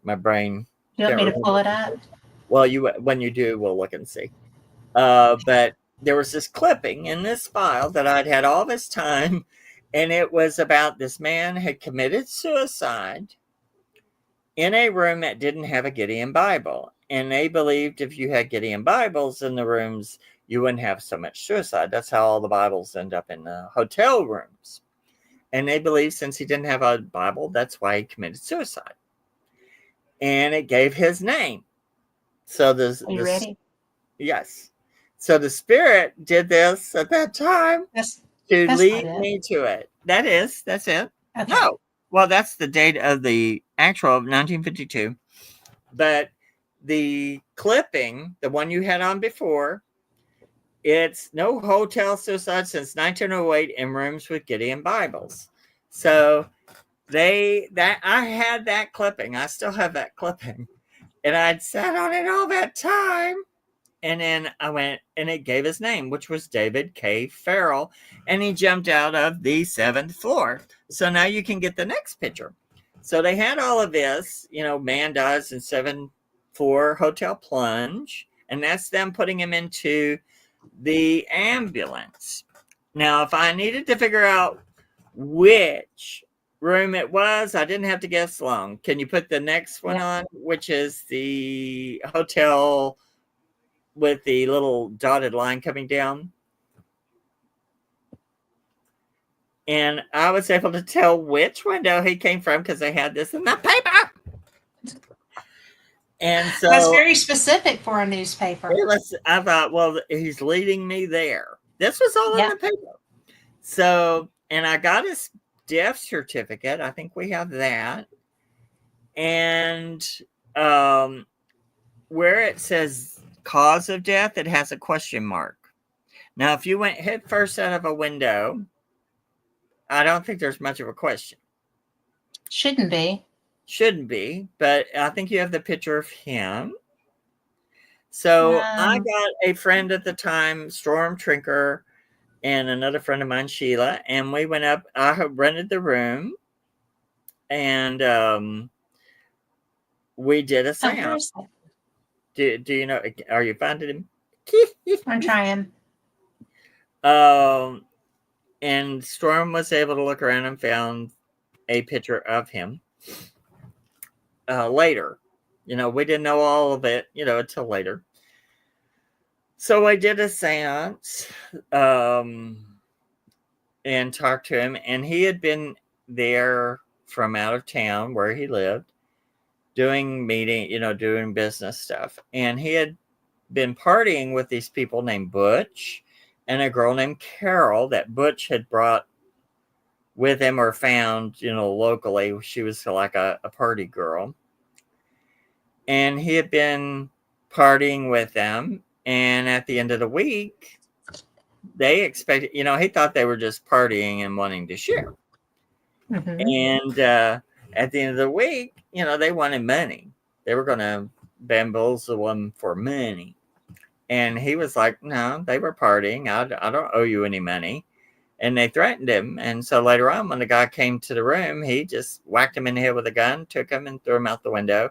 My brain. You want me to pull it up? Well, when you do, we'll look and see. But there was this clipping in this file that I'd had all this time, and it was about this man had committed suicide in a room that didn't have a Gideon Bible. And they believed if you had Gideon Bibles in the rooms, you wouldn't have so much suicide. That's how all the Bibles end up in the hotel rooms. And they believed since he didn't have a Bible, that's why he committed suicide. And it gave his name. So Are you ready? Yes. So the Spirit did this at that time to lead me to it. That's it. Okay. No. Well, that's the date of the actual 1952. But the clipping, the one you had on before, it's no hotel suicide since 1908 in rooms with Gideon Bibles. So I had that clipping. I still have that clipping. And I'd sat on it all that time. And then I went, and it gave his name, which was David K. Farrell. And he jumped out of the 7th floor. So now you can get the next picture. So they had all of this, man dies in 7th floor hotel plunge. And that's them putting him into the ambulance. Now, if I needed to figure out which room it was, I didn't have to guess long. Can you put the next one on, which is the hotel with the little dotted line coming down? And I was able to tell which window he came from because I had this in the paper. And so that's very specific for a newspaper. I thought, well, he's leading me there. This was all in the paper. So, and I got his death certificate. I think we have that. And where it says cause of death, it has a question mark. Now, if you went head first out of a window, I don't think there's much of a question. Shouldn't be, but I think you have the picture of him. So I got a friend at the time, Storm Trinker, and another friend of mine, Sheila, and we went up. I rented the room, and we did a seance. Do you know? Are you finding him? I'm trying. And Storm was able to look around and found a picture of him. Later, we didn't know all of it, until later. So I did a seance, and talked to him, and he had been there from out of town where he lived, doing doing business stuff. And he had been partying with these people named Butch and a girl named Carol that Butch had brought with him or found, locally. She was like a party girl. And he had been partying with them. And at the end of the week, they expected, he thought they were just partying and wanting to share. Mm-hmm. And at the end of the week, they wanted money. They were going to bamboozle him for money. And he was like, no, they were partying. I don't owe you any money. And they threatened him. And so later on, when the guy came to the room, he just whacked him in the head with a gun, took him and threw him out the window.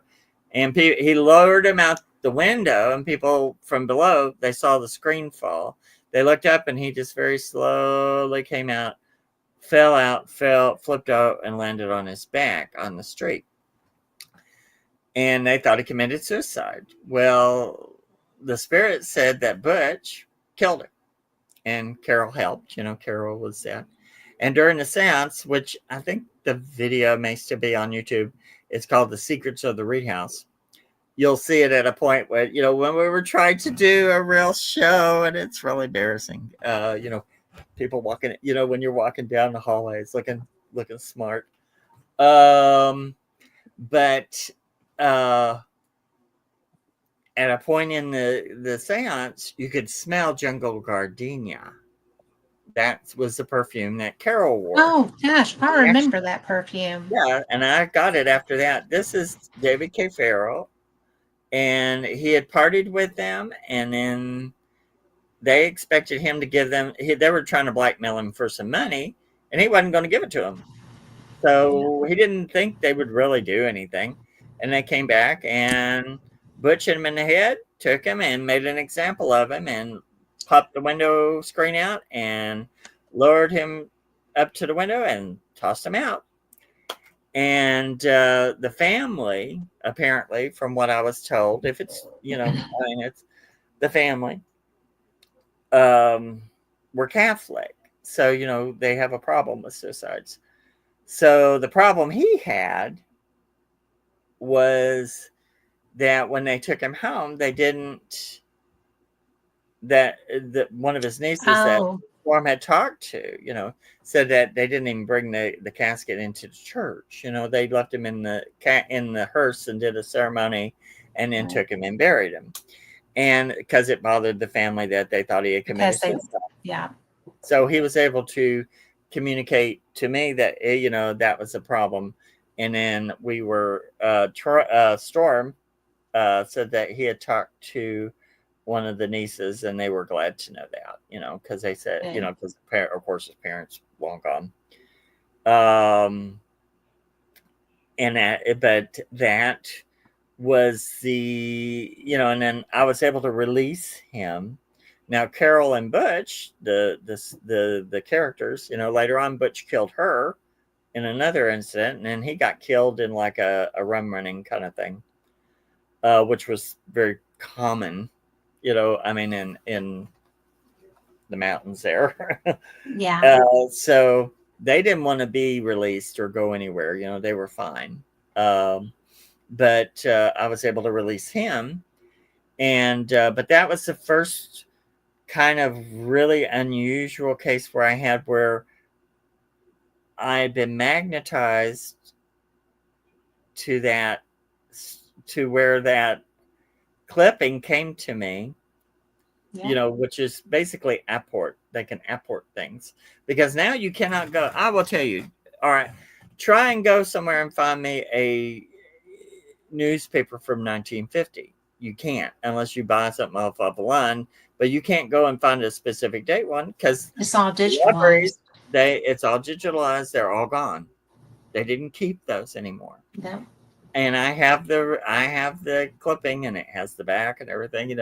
And he lowered him out the window, and people from below, they saw the screen fall. They looked up and he just very slowly came out, flipped out, and landed on his back on the street. And they thought he committed suicide. Well, the spirit said that Butch killed him, and Carol helped. Carol was that. And during the seance, which I think the video may still be on YouTube, it's called The Secrets of the Reed House. You'll see it at a point where, when we were trying to do a real show, and it's really embarrassing. People walking, when you're walking down the hallways looking smart. But at a point in the seance, you could smell jungle gardenia. That was the perfume that Carol wore. Oh gosh, I remember that perfume. Yeah, and I got it after that. This is David K. Farrell, and he had partied with them, and then they expected him to give them. They were trying to blackmail him for some money, and he wasn't going to give it to them. So he didn't think they would really do anything, and they came back and Butch hit him in the head, took him and made an example of him, and popped the window screen out and lowered him up to the window and tossed him out. And the family, apparently, from what I was told, if it's, it's the family, were Catholic. So, they have a problem with suicides. So the problem he had was that when they took him home, they didn't, that one of his nieces that Storm had talked to, said that they didn't even bring the casket into the church. They left him in the hearse and did a ceremony, and then took him and buried him. And because it bothered the family that they thought he had committed suicide. Yeah. So he was able to communicate to me that, that was a problem. And then we were, Storm said that he had talked to one of the nieces, and they were glad to know that, because they said, because of course his parents long gone. But that was and then I was able to release him. Now Carol and Butch, the characters, later on Butch killed her in another incident, and then he got killed in like a rum running kind of thing, which was very common. In the mountains there. Yeah. So they didn't want to be released or go anywhere. They were fine. But I was able to release him. And but that was the first kind of really unusual case where I had been magnetized to where that clipping came to me, which is basically apport. They can apport things, because now you cannot go. I will tell you, all right, try and go somewhere and find me a newspaper from 1950. You can't, unless you buy something off of a line, but you can't go and find a specific date one, because it's all digitalized. It's all digitalized. They're all gone. They didn't keep those anymore. No. And I have the clipping, and it has the back and everything,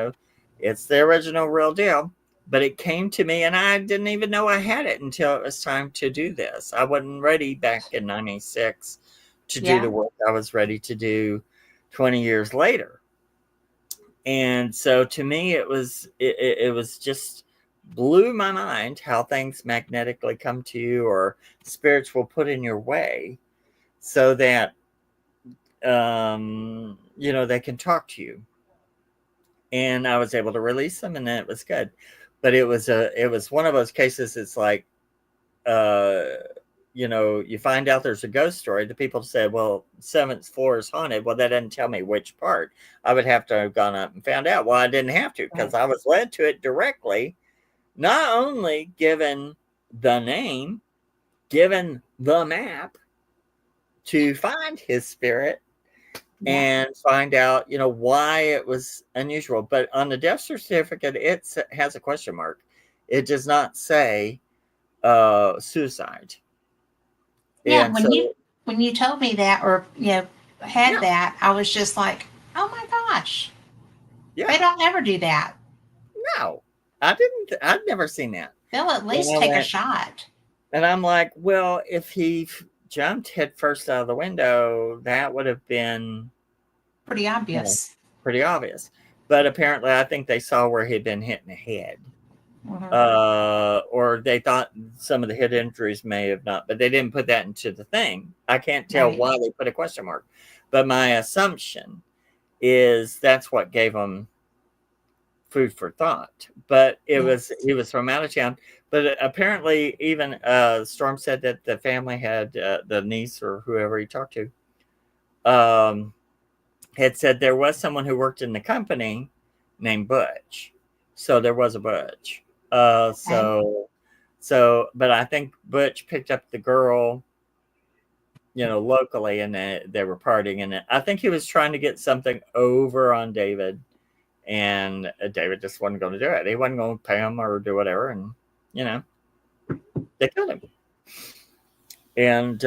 it's the original real deal. But it came to me, and I didn't even know I had it until it was time to do this. I wasn't ready back in 96 to do the work I was ready to do 20 years later. And so to me, it was just blew my mind how things magnetically come to you, or spirits will put in your way, so that they can talk to you. And I was able to release them, and then it was good. But it was one of those cases. It's like, you find out there's a ghost story. The people say, well, 7th floor is haunted. Well, that doesn't tell me which part. I would have to have gone up and found out. Well, I didn't have to, because I was led to it directly, not only given the name, given the map to find his spirit, and find out, why it was unusual. But on the death certificate, it has a question mark. It does not say suicide. Yeah, And when you told me that, or had that, I was just like, oh my gosh. Yeah. They don't ever do that. No. I'd never seen that. They'll at And least I take a went, shot. and I'm like, well, if he jumped head first out of the window, that would have been, Pretty you know, obvious. pretty obvious. But apparently, I think they saw where he'd been hit in the head. Mm-hmm. Or they thought some of the head injuries may have not, but they didn't put that into the thing. I can't tell Right. why they put a question mark, but my assumption is that's what gave them food for thought. But Yes. he was from out of town. But apparently, even Storm said that the family had the niece or whoever he talked to um, had said there was someone who worked in the company named Butch. So there was a Butch. Uh, Okay. so but I think Butch picked up the girl, locally, and they were partying. And I think he was trying to get something over on David, and David just wasn't going to do it. He wasn't going to pay him or do whatever, and you know they killed him. And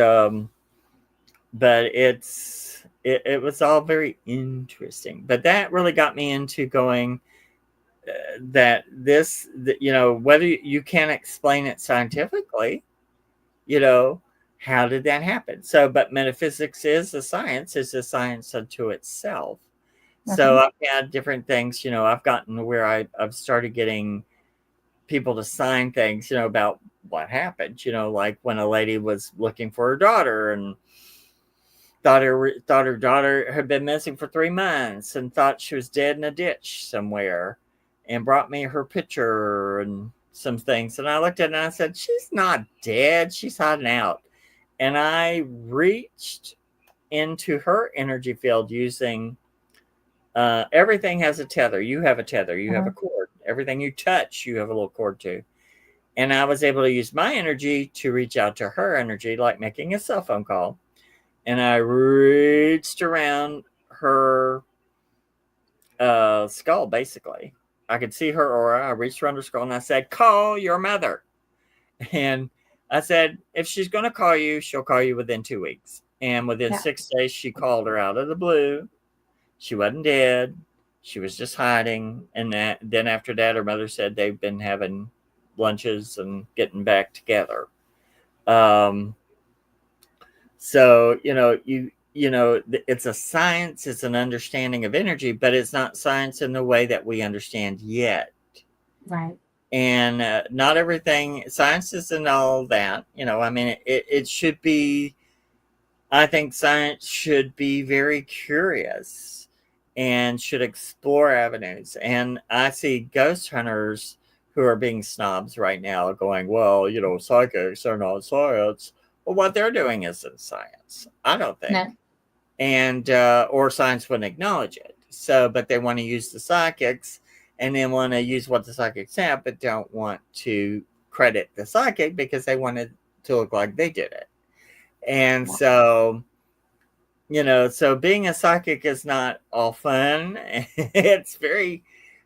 but it was all very interesting. But that really got me into going that whether you can explain it scientifically, you know, how did that happen? So, but metaphysics is a science unto itself. So Mm-hmm. I've had different things, I've gotten to where I've started getting people to sign things, about what happened, like when a lady was looking for her daughter and thought her daughter had been missing for 3 months and thought she was dead in a ditch somewhere, and brought me her picture and some things. And I looked at it and I said, she's not dead. She's hiding out. And I reached into her energy field using everything has a tether. You have a tether. You have Mm-hmm. a cord. Everything you touch, you have a little cord to. And I was able to use my energy to reach out to her energy, like making a cell phone call. And I reached around her skull, basically. I could see her aura. I reached around her skull and I said, call your mother. And I said, if she's going to call you, she'll call you within 2 weeks. And within Yeah. 6 days, she called her out of the blue. She wasn't dead. She was just hiding. And then after that, her mother said they've been having lunches and getting back together. Um, so, it's a science, it's an understanding of energy, but it's not science in the way that we understand yet. Right. And not everything, science isn't all that, I mean, it should be, I think science should be very curious and should explore avenues. And I see ghost hunters who are being snobs right now going, well, psychics are not science. Well, what they're doing isn't science, I don't think. No. And, or science wouldn't acknowledge it. So, but they want to use the psychics and then want to use what the psychics have, but don't want to credit the psychic because they want it to look like they did it. And Yeah. so, so being a psychic is not all fun. It's very,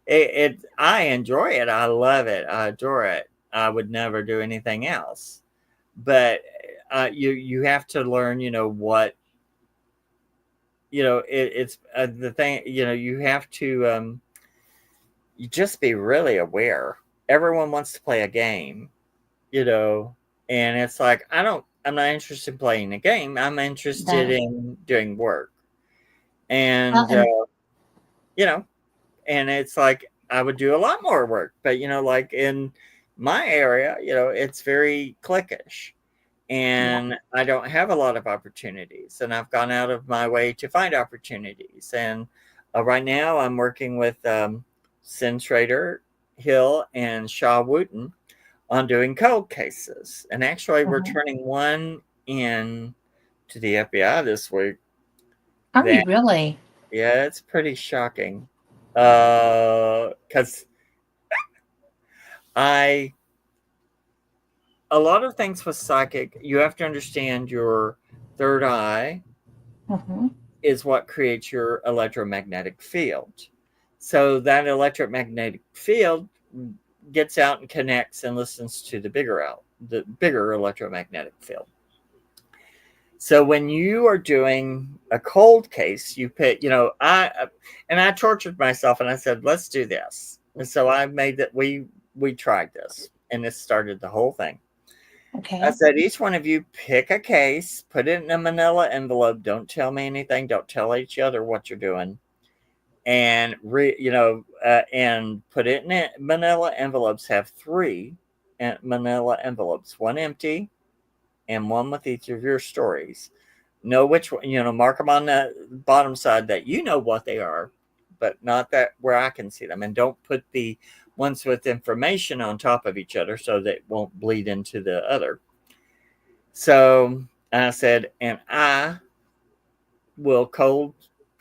I enjoy it. I love it. I adore it. I would never do anything else. But you have to learn, what, it's the thing, you have to you just be really aware. Everyone wants to play a game, and it's like, I'm not interested in playing a game. I'm interested No. in doing work. Well, And, and you know, and it's like, I would do a lot more work, but, like in my area, it's very cliquish yeah. and I don't have a lot of opportunities, and I've gone out of my way to find opportunities. And right now I'm working with Sin Schrader Hill and Shaw Wooten on doing cold cases. And actually, we're Mm-hmm. turning one in to the FBI this week. Are you That, really? yeah, it's pretty shocking. Because I, a lot of things with psychic, you have to understand your third eye Mm-hmm. is what creates your electromagnetic field. So that electromagnetic field gets out and connects and listens to the bigger electromagnetic field. So when you are doing a cold case, you pick, I tortured myself and I said, let's do this. And so I made that we tried this, and this started the whole thing. I Okay. said, each one of you pick a case, put it in a manila envelope. Don't tell me anything. Don't tell each other what you're doing. And, and put it in manila envelopes. Have three manila envelopes, one empty and one with each of your stories. Know which one, mark them on the bottom side that you know what they are, but not that where I can see them. And don't put the ones with information on top of each other so that it won't bleed into the other. So I said, and I will cold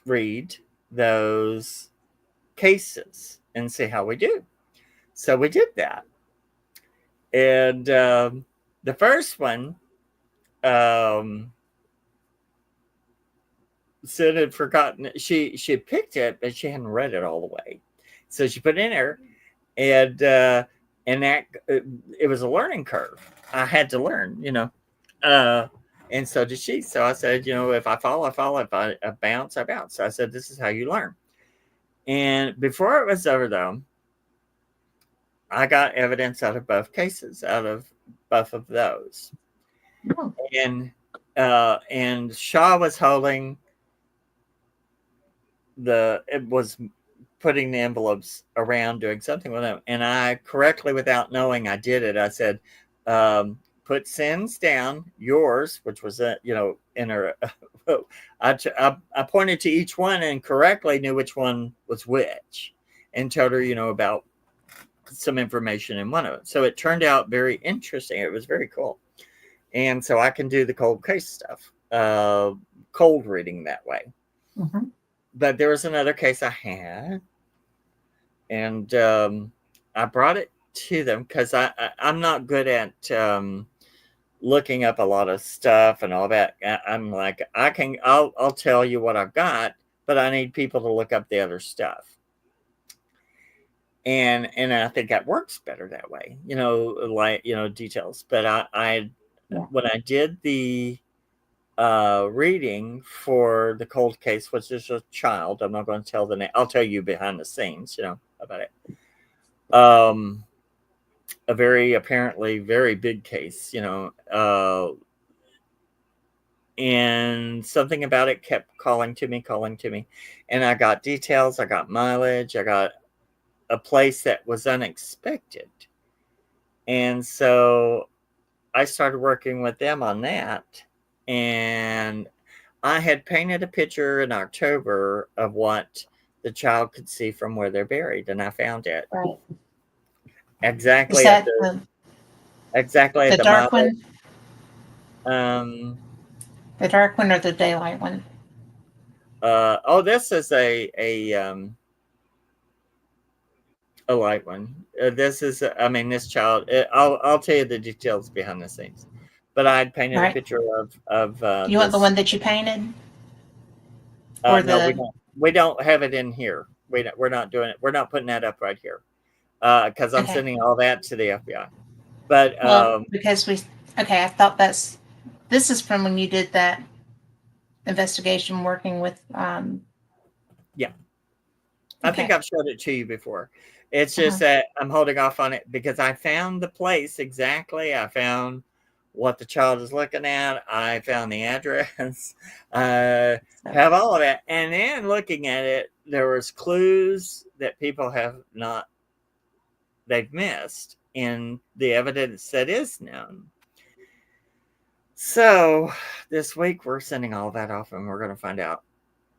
read those cases and see how we do. So we did that. And the first one, Sid had forgotten it. She picked it, but she hadn't read it all the way. So she put it in there, and that it was a learning curve. I had to learn. And so did she. So I said, if I fall, I fall. If I bounce, I bounce. So I said, this is how you learn. And before it was over, though, I got evidence out of both cases, out of both of those. Oh. And Shaw was holding it was putting the envelopes around, doing something with them, and I correctly, without knowing I did it, I said, put Sin's down, yours, which was in her. I pointed to each one and correctly knew which one was which, and told her about some information in one of them. So it turned out very interesting. It was very cool, and so I can do the cold case stuff, cold reading that way. Mm-hmm. But there was another case I had, and I brought it to them because I'm not good at looking up a lot of stuff and all that. I'm like, I'll tell you what I've got, but I need people to look up the other stuff. And I think that works better that way, details. But when I did the reading for the cold case, which is a child. I'm not going to tell the name. I'll tell you behind the scenes, about it. A very apparently very big case, and something about it kept calling to me, and I got details. I got mileage. I got a place that was unexpected, and so I started working with them on that, and I had painted a picture in October of what the child could see from where they're buried, and I found it. Right. Exactly Is at that the the dark mileage. one? The dark one or the daylight one? This is a light one. This is, this child. I'll tell you the details behind the scenes, but I had painted a picture of. You want the one that you painted, or no, we don't have it in here. We're not doing it. We're not putting that up right here because I'm sending all that to the FBI. But because I thought this is from when you did that investigation working with. Yeah, I think I've showed it to you before. It's just that I'm holding off on it because I found the place exactly. I found what the child is looking at. I found the address. Have all of that. And then looking at it, there was clues that people they've missed in the evidence that is known. So this week we're sending all that off and we're going to find out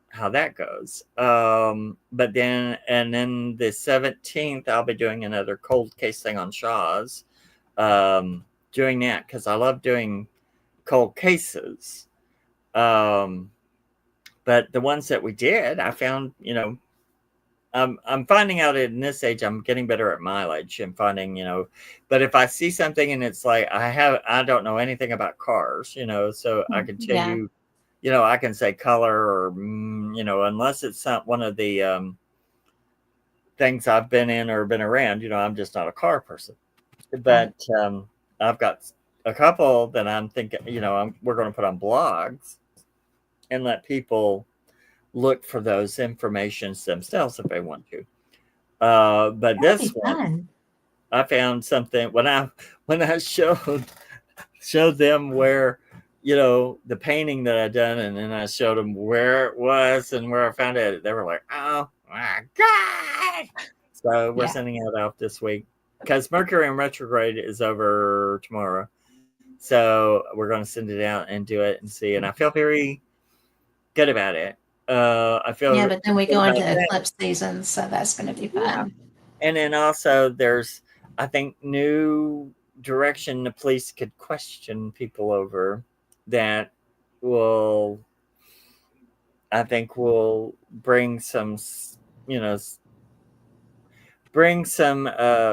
how that goes. But then the 17th, I'll be doing another cold case thing on Shaw's. Doing that because I love doing cold cases. But the ones that we did, I found, I'm finding out in this age, I'm getting better at mileage and finding, but if I see something and it's like, I don't know anything about cars, so I can tell you, I can say color or, unless it's not one of the things I've been in or been around, I'm just not a car person. But I've got a couple that I'm thinking, we're going to put on blogs and let people look for those informations themselves if they want to. But That would this be one, fun. I found something when I showed them where, the painting that I done, and then I showed them where it was and where I found it. They were like, "Oh my god!" So we're Yeah. sending it out this week because Mercury in retrograde is over tomorrow. So we're going to send it out and do it and see. And I feel very good about it. I feel Yeah, but then we good go about into that. eclipse season, so that's going to be Yeah. fun. And then also there's, I think, new direction the police could question people over that will, I think, will bring some, you know, bring some,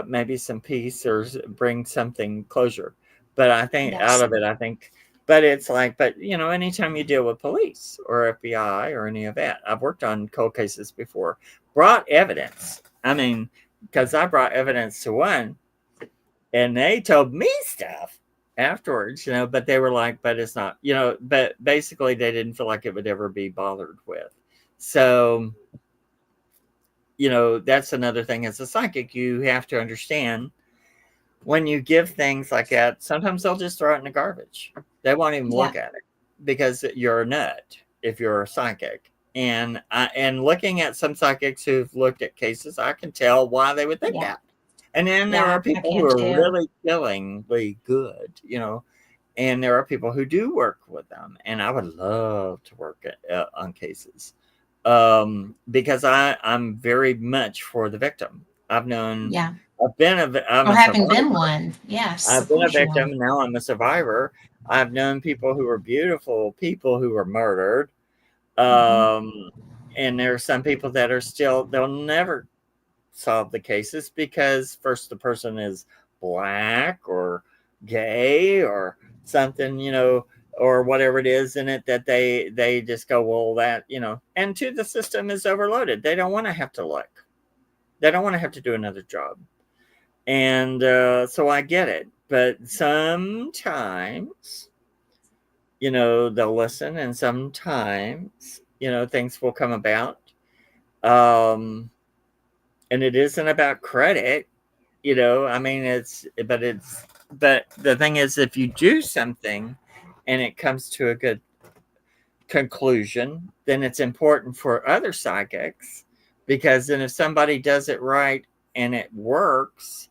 maybe some peace or bring something closure. But I think out Yes. of it, but it's like, but anytime you deal with police or FBI or any of that, I've worked on cold cases before, brought evidence. I mean, because I brought evidence to one and they told me stuff afterwards, but they were like, but it's not, but basically they didn't feel like it would ever be bothered with. So, that's another thing as a psychic, you have to understand when you give things like that, sometimes they'll just throw it in the garbage. They won't even Yeah. look at it because you're a nut if you're a psychic. And looking at some psychics who've looked at cases, I can tell why they would think Yeah. that. And then there Yeah. are I people who can are too. really killingly good, and there are people who do work with them. And I would love to work on cases because I'm very much for the victim. Yeah. I'm Or a having been survivor. one. Yes, I've of been a course you are. victim, and now I'm a survivor. I've known people who were beautiful people who were murdered. Hmm. Um, and there are some people that are still, they'll never solve the cases because first the person is black or gay or something, or whatever it is in it that they just go, well, that, and two, the system is overloaded. They don't want to have to look. They don't want to have to do another job. And so I get it. But sometimes, they'll listen and sometimes, things will come about. Um, and it isn't about credit, I mean, but the thing is, if you do something and it comes to a good conclusion, then it's important for other psychics because then if somebody does it right and it works,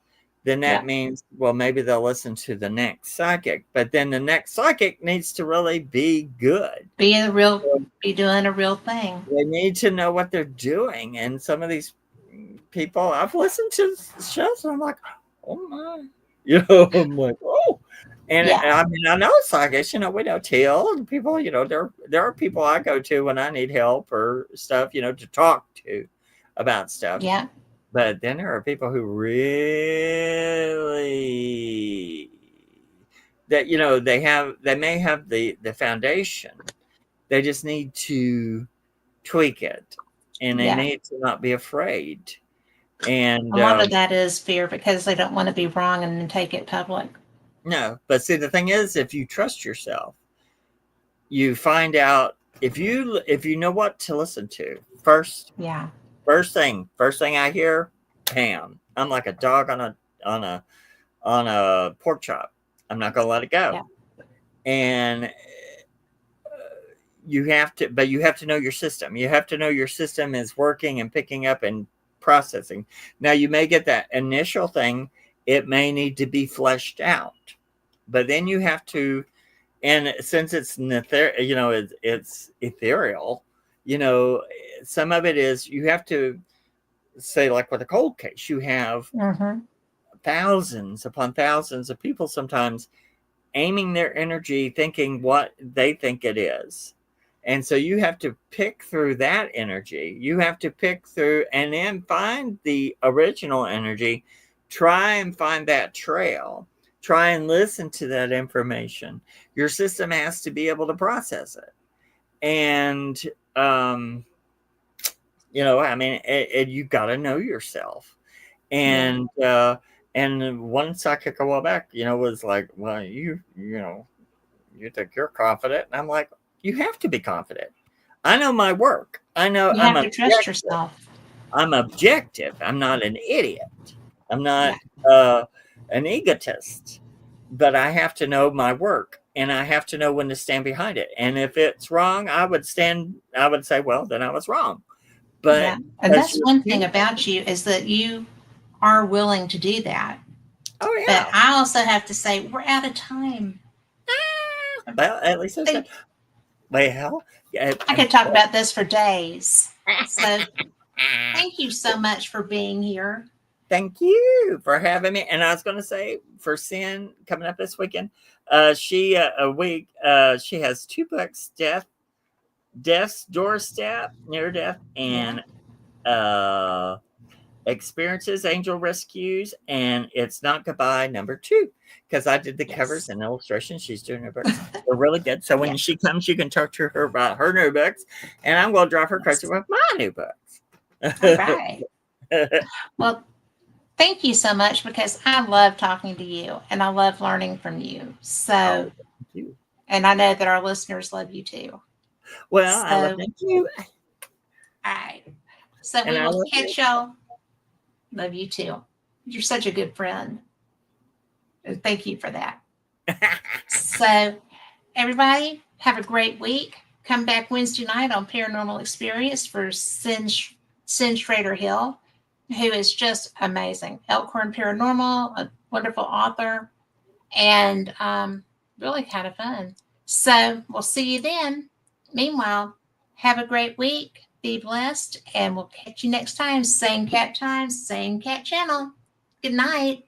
then that Yeah. means, well, maybe they'll listen to the next psychic, but then the next psychic needs to really be good. Be doing a real thing. They need to know what they're doing. And some of these people, I've listened to shows and I'm like, oh my, I'm like, oh. And Yeah. I mean, I know psychics, we know Till and people, there are people I go to when I need help or stuff, to talk to about stuff. Yeah. But then there are people who really that, they may have the foundation. They just need to tweak it and they Yeah. need to not be afraid. And A lot of that is fear because they don't want to be wrong and then take it public. no, but see, the thing is, if you trust yourself, you find out if you know what to listen to first. Yeah. First thing I hear, Pam. I'm like a dog on a on a pork chop. I'm not gonna let it go. Yeah. And you have to know your system. You have to know your system is working and picking up and processing. Now you may get that initial thing. It may need to be fleshed out, but then you have to, and since it's it's ethereal, some of it is you have to say, like with a cold case, you have Mm-hmm. thousands upon thousands of people sometimes aiming their energy thinking what they think it is. And so you have to pick through that energy. You have to pick through and then find the original energy. Try and find that trail. Try and listen to that information. Your system has to be able to process it. And, I mean, you got to know yourself. Yeah. And one psychic a while back, was like, well, you think you're confident. And I'm like, you have to be confident. I know my work. I know You I'm have an to trust objective. yourself. I'm objective. I'm not an idiot. I'm not Yeah. an egotist, but I have to know my work and I have to know when to stand behind it. And if it's wrong, I would say, well, then I was wrong. But Yeah. And because that's you're one thing human. about you is that you are willing to do that. Oh, But yeah. I also have to say, we're out of time. Well, at least it's Thank, that. Well, yeah, I could talk about this for days. So thank you so much for being here. thank you for having me. And I was going to say, for Sin coming up this weekend, she she has 2 books: Death's Doorstep, Near Death, Yeah. and Experiences, Angel Rescues, and It's Not Goodbye #2. Because I did the covers Yes. and illustrations. She's doing her books. They're really good. So when Yeah. she comes, you can talk to her about her new books, and I'm going to drive her crazy Yes. with my new books. All right. Well, thank you so much because I love talking to you and I love learning from you. Oh, So, thank you. and I know that our listeners love you too. Well, I love So, thank you, all right. So and we I will love you. catch y'all. Love you too. You're such a good friend. And thank you for that. So, everybody, have a great week. Come back Wednesday night on Paranormal Experience for Sin Schrader Hill, who is just amazing. Elkhorn Paranormal, a wonderful author, and really kind of fun. So, we'll see you then. Meanwhile, have a great week. Be blessed, and we'll catch you next time. Same cat time, same cat channel. Good night.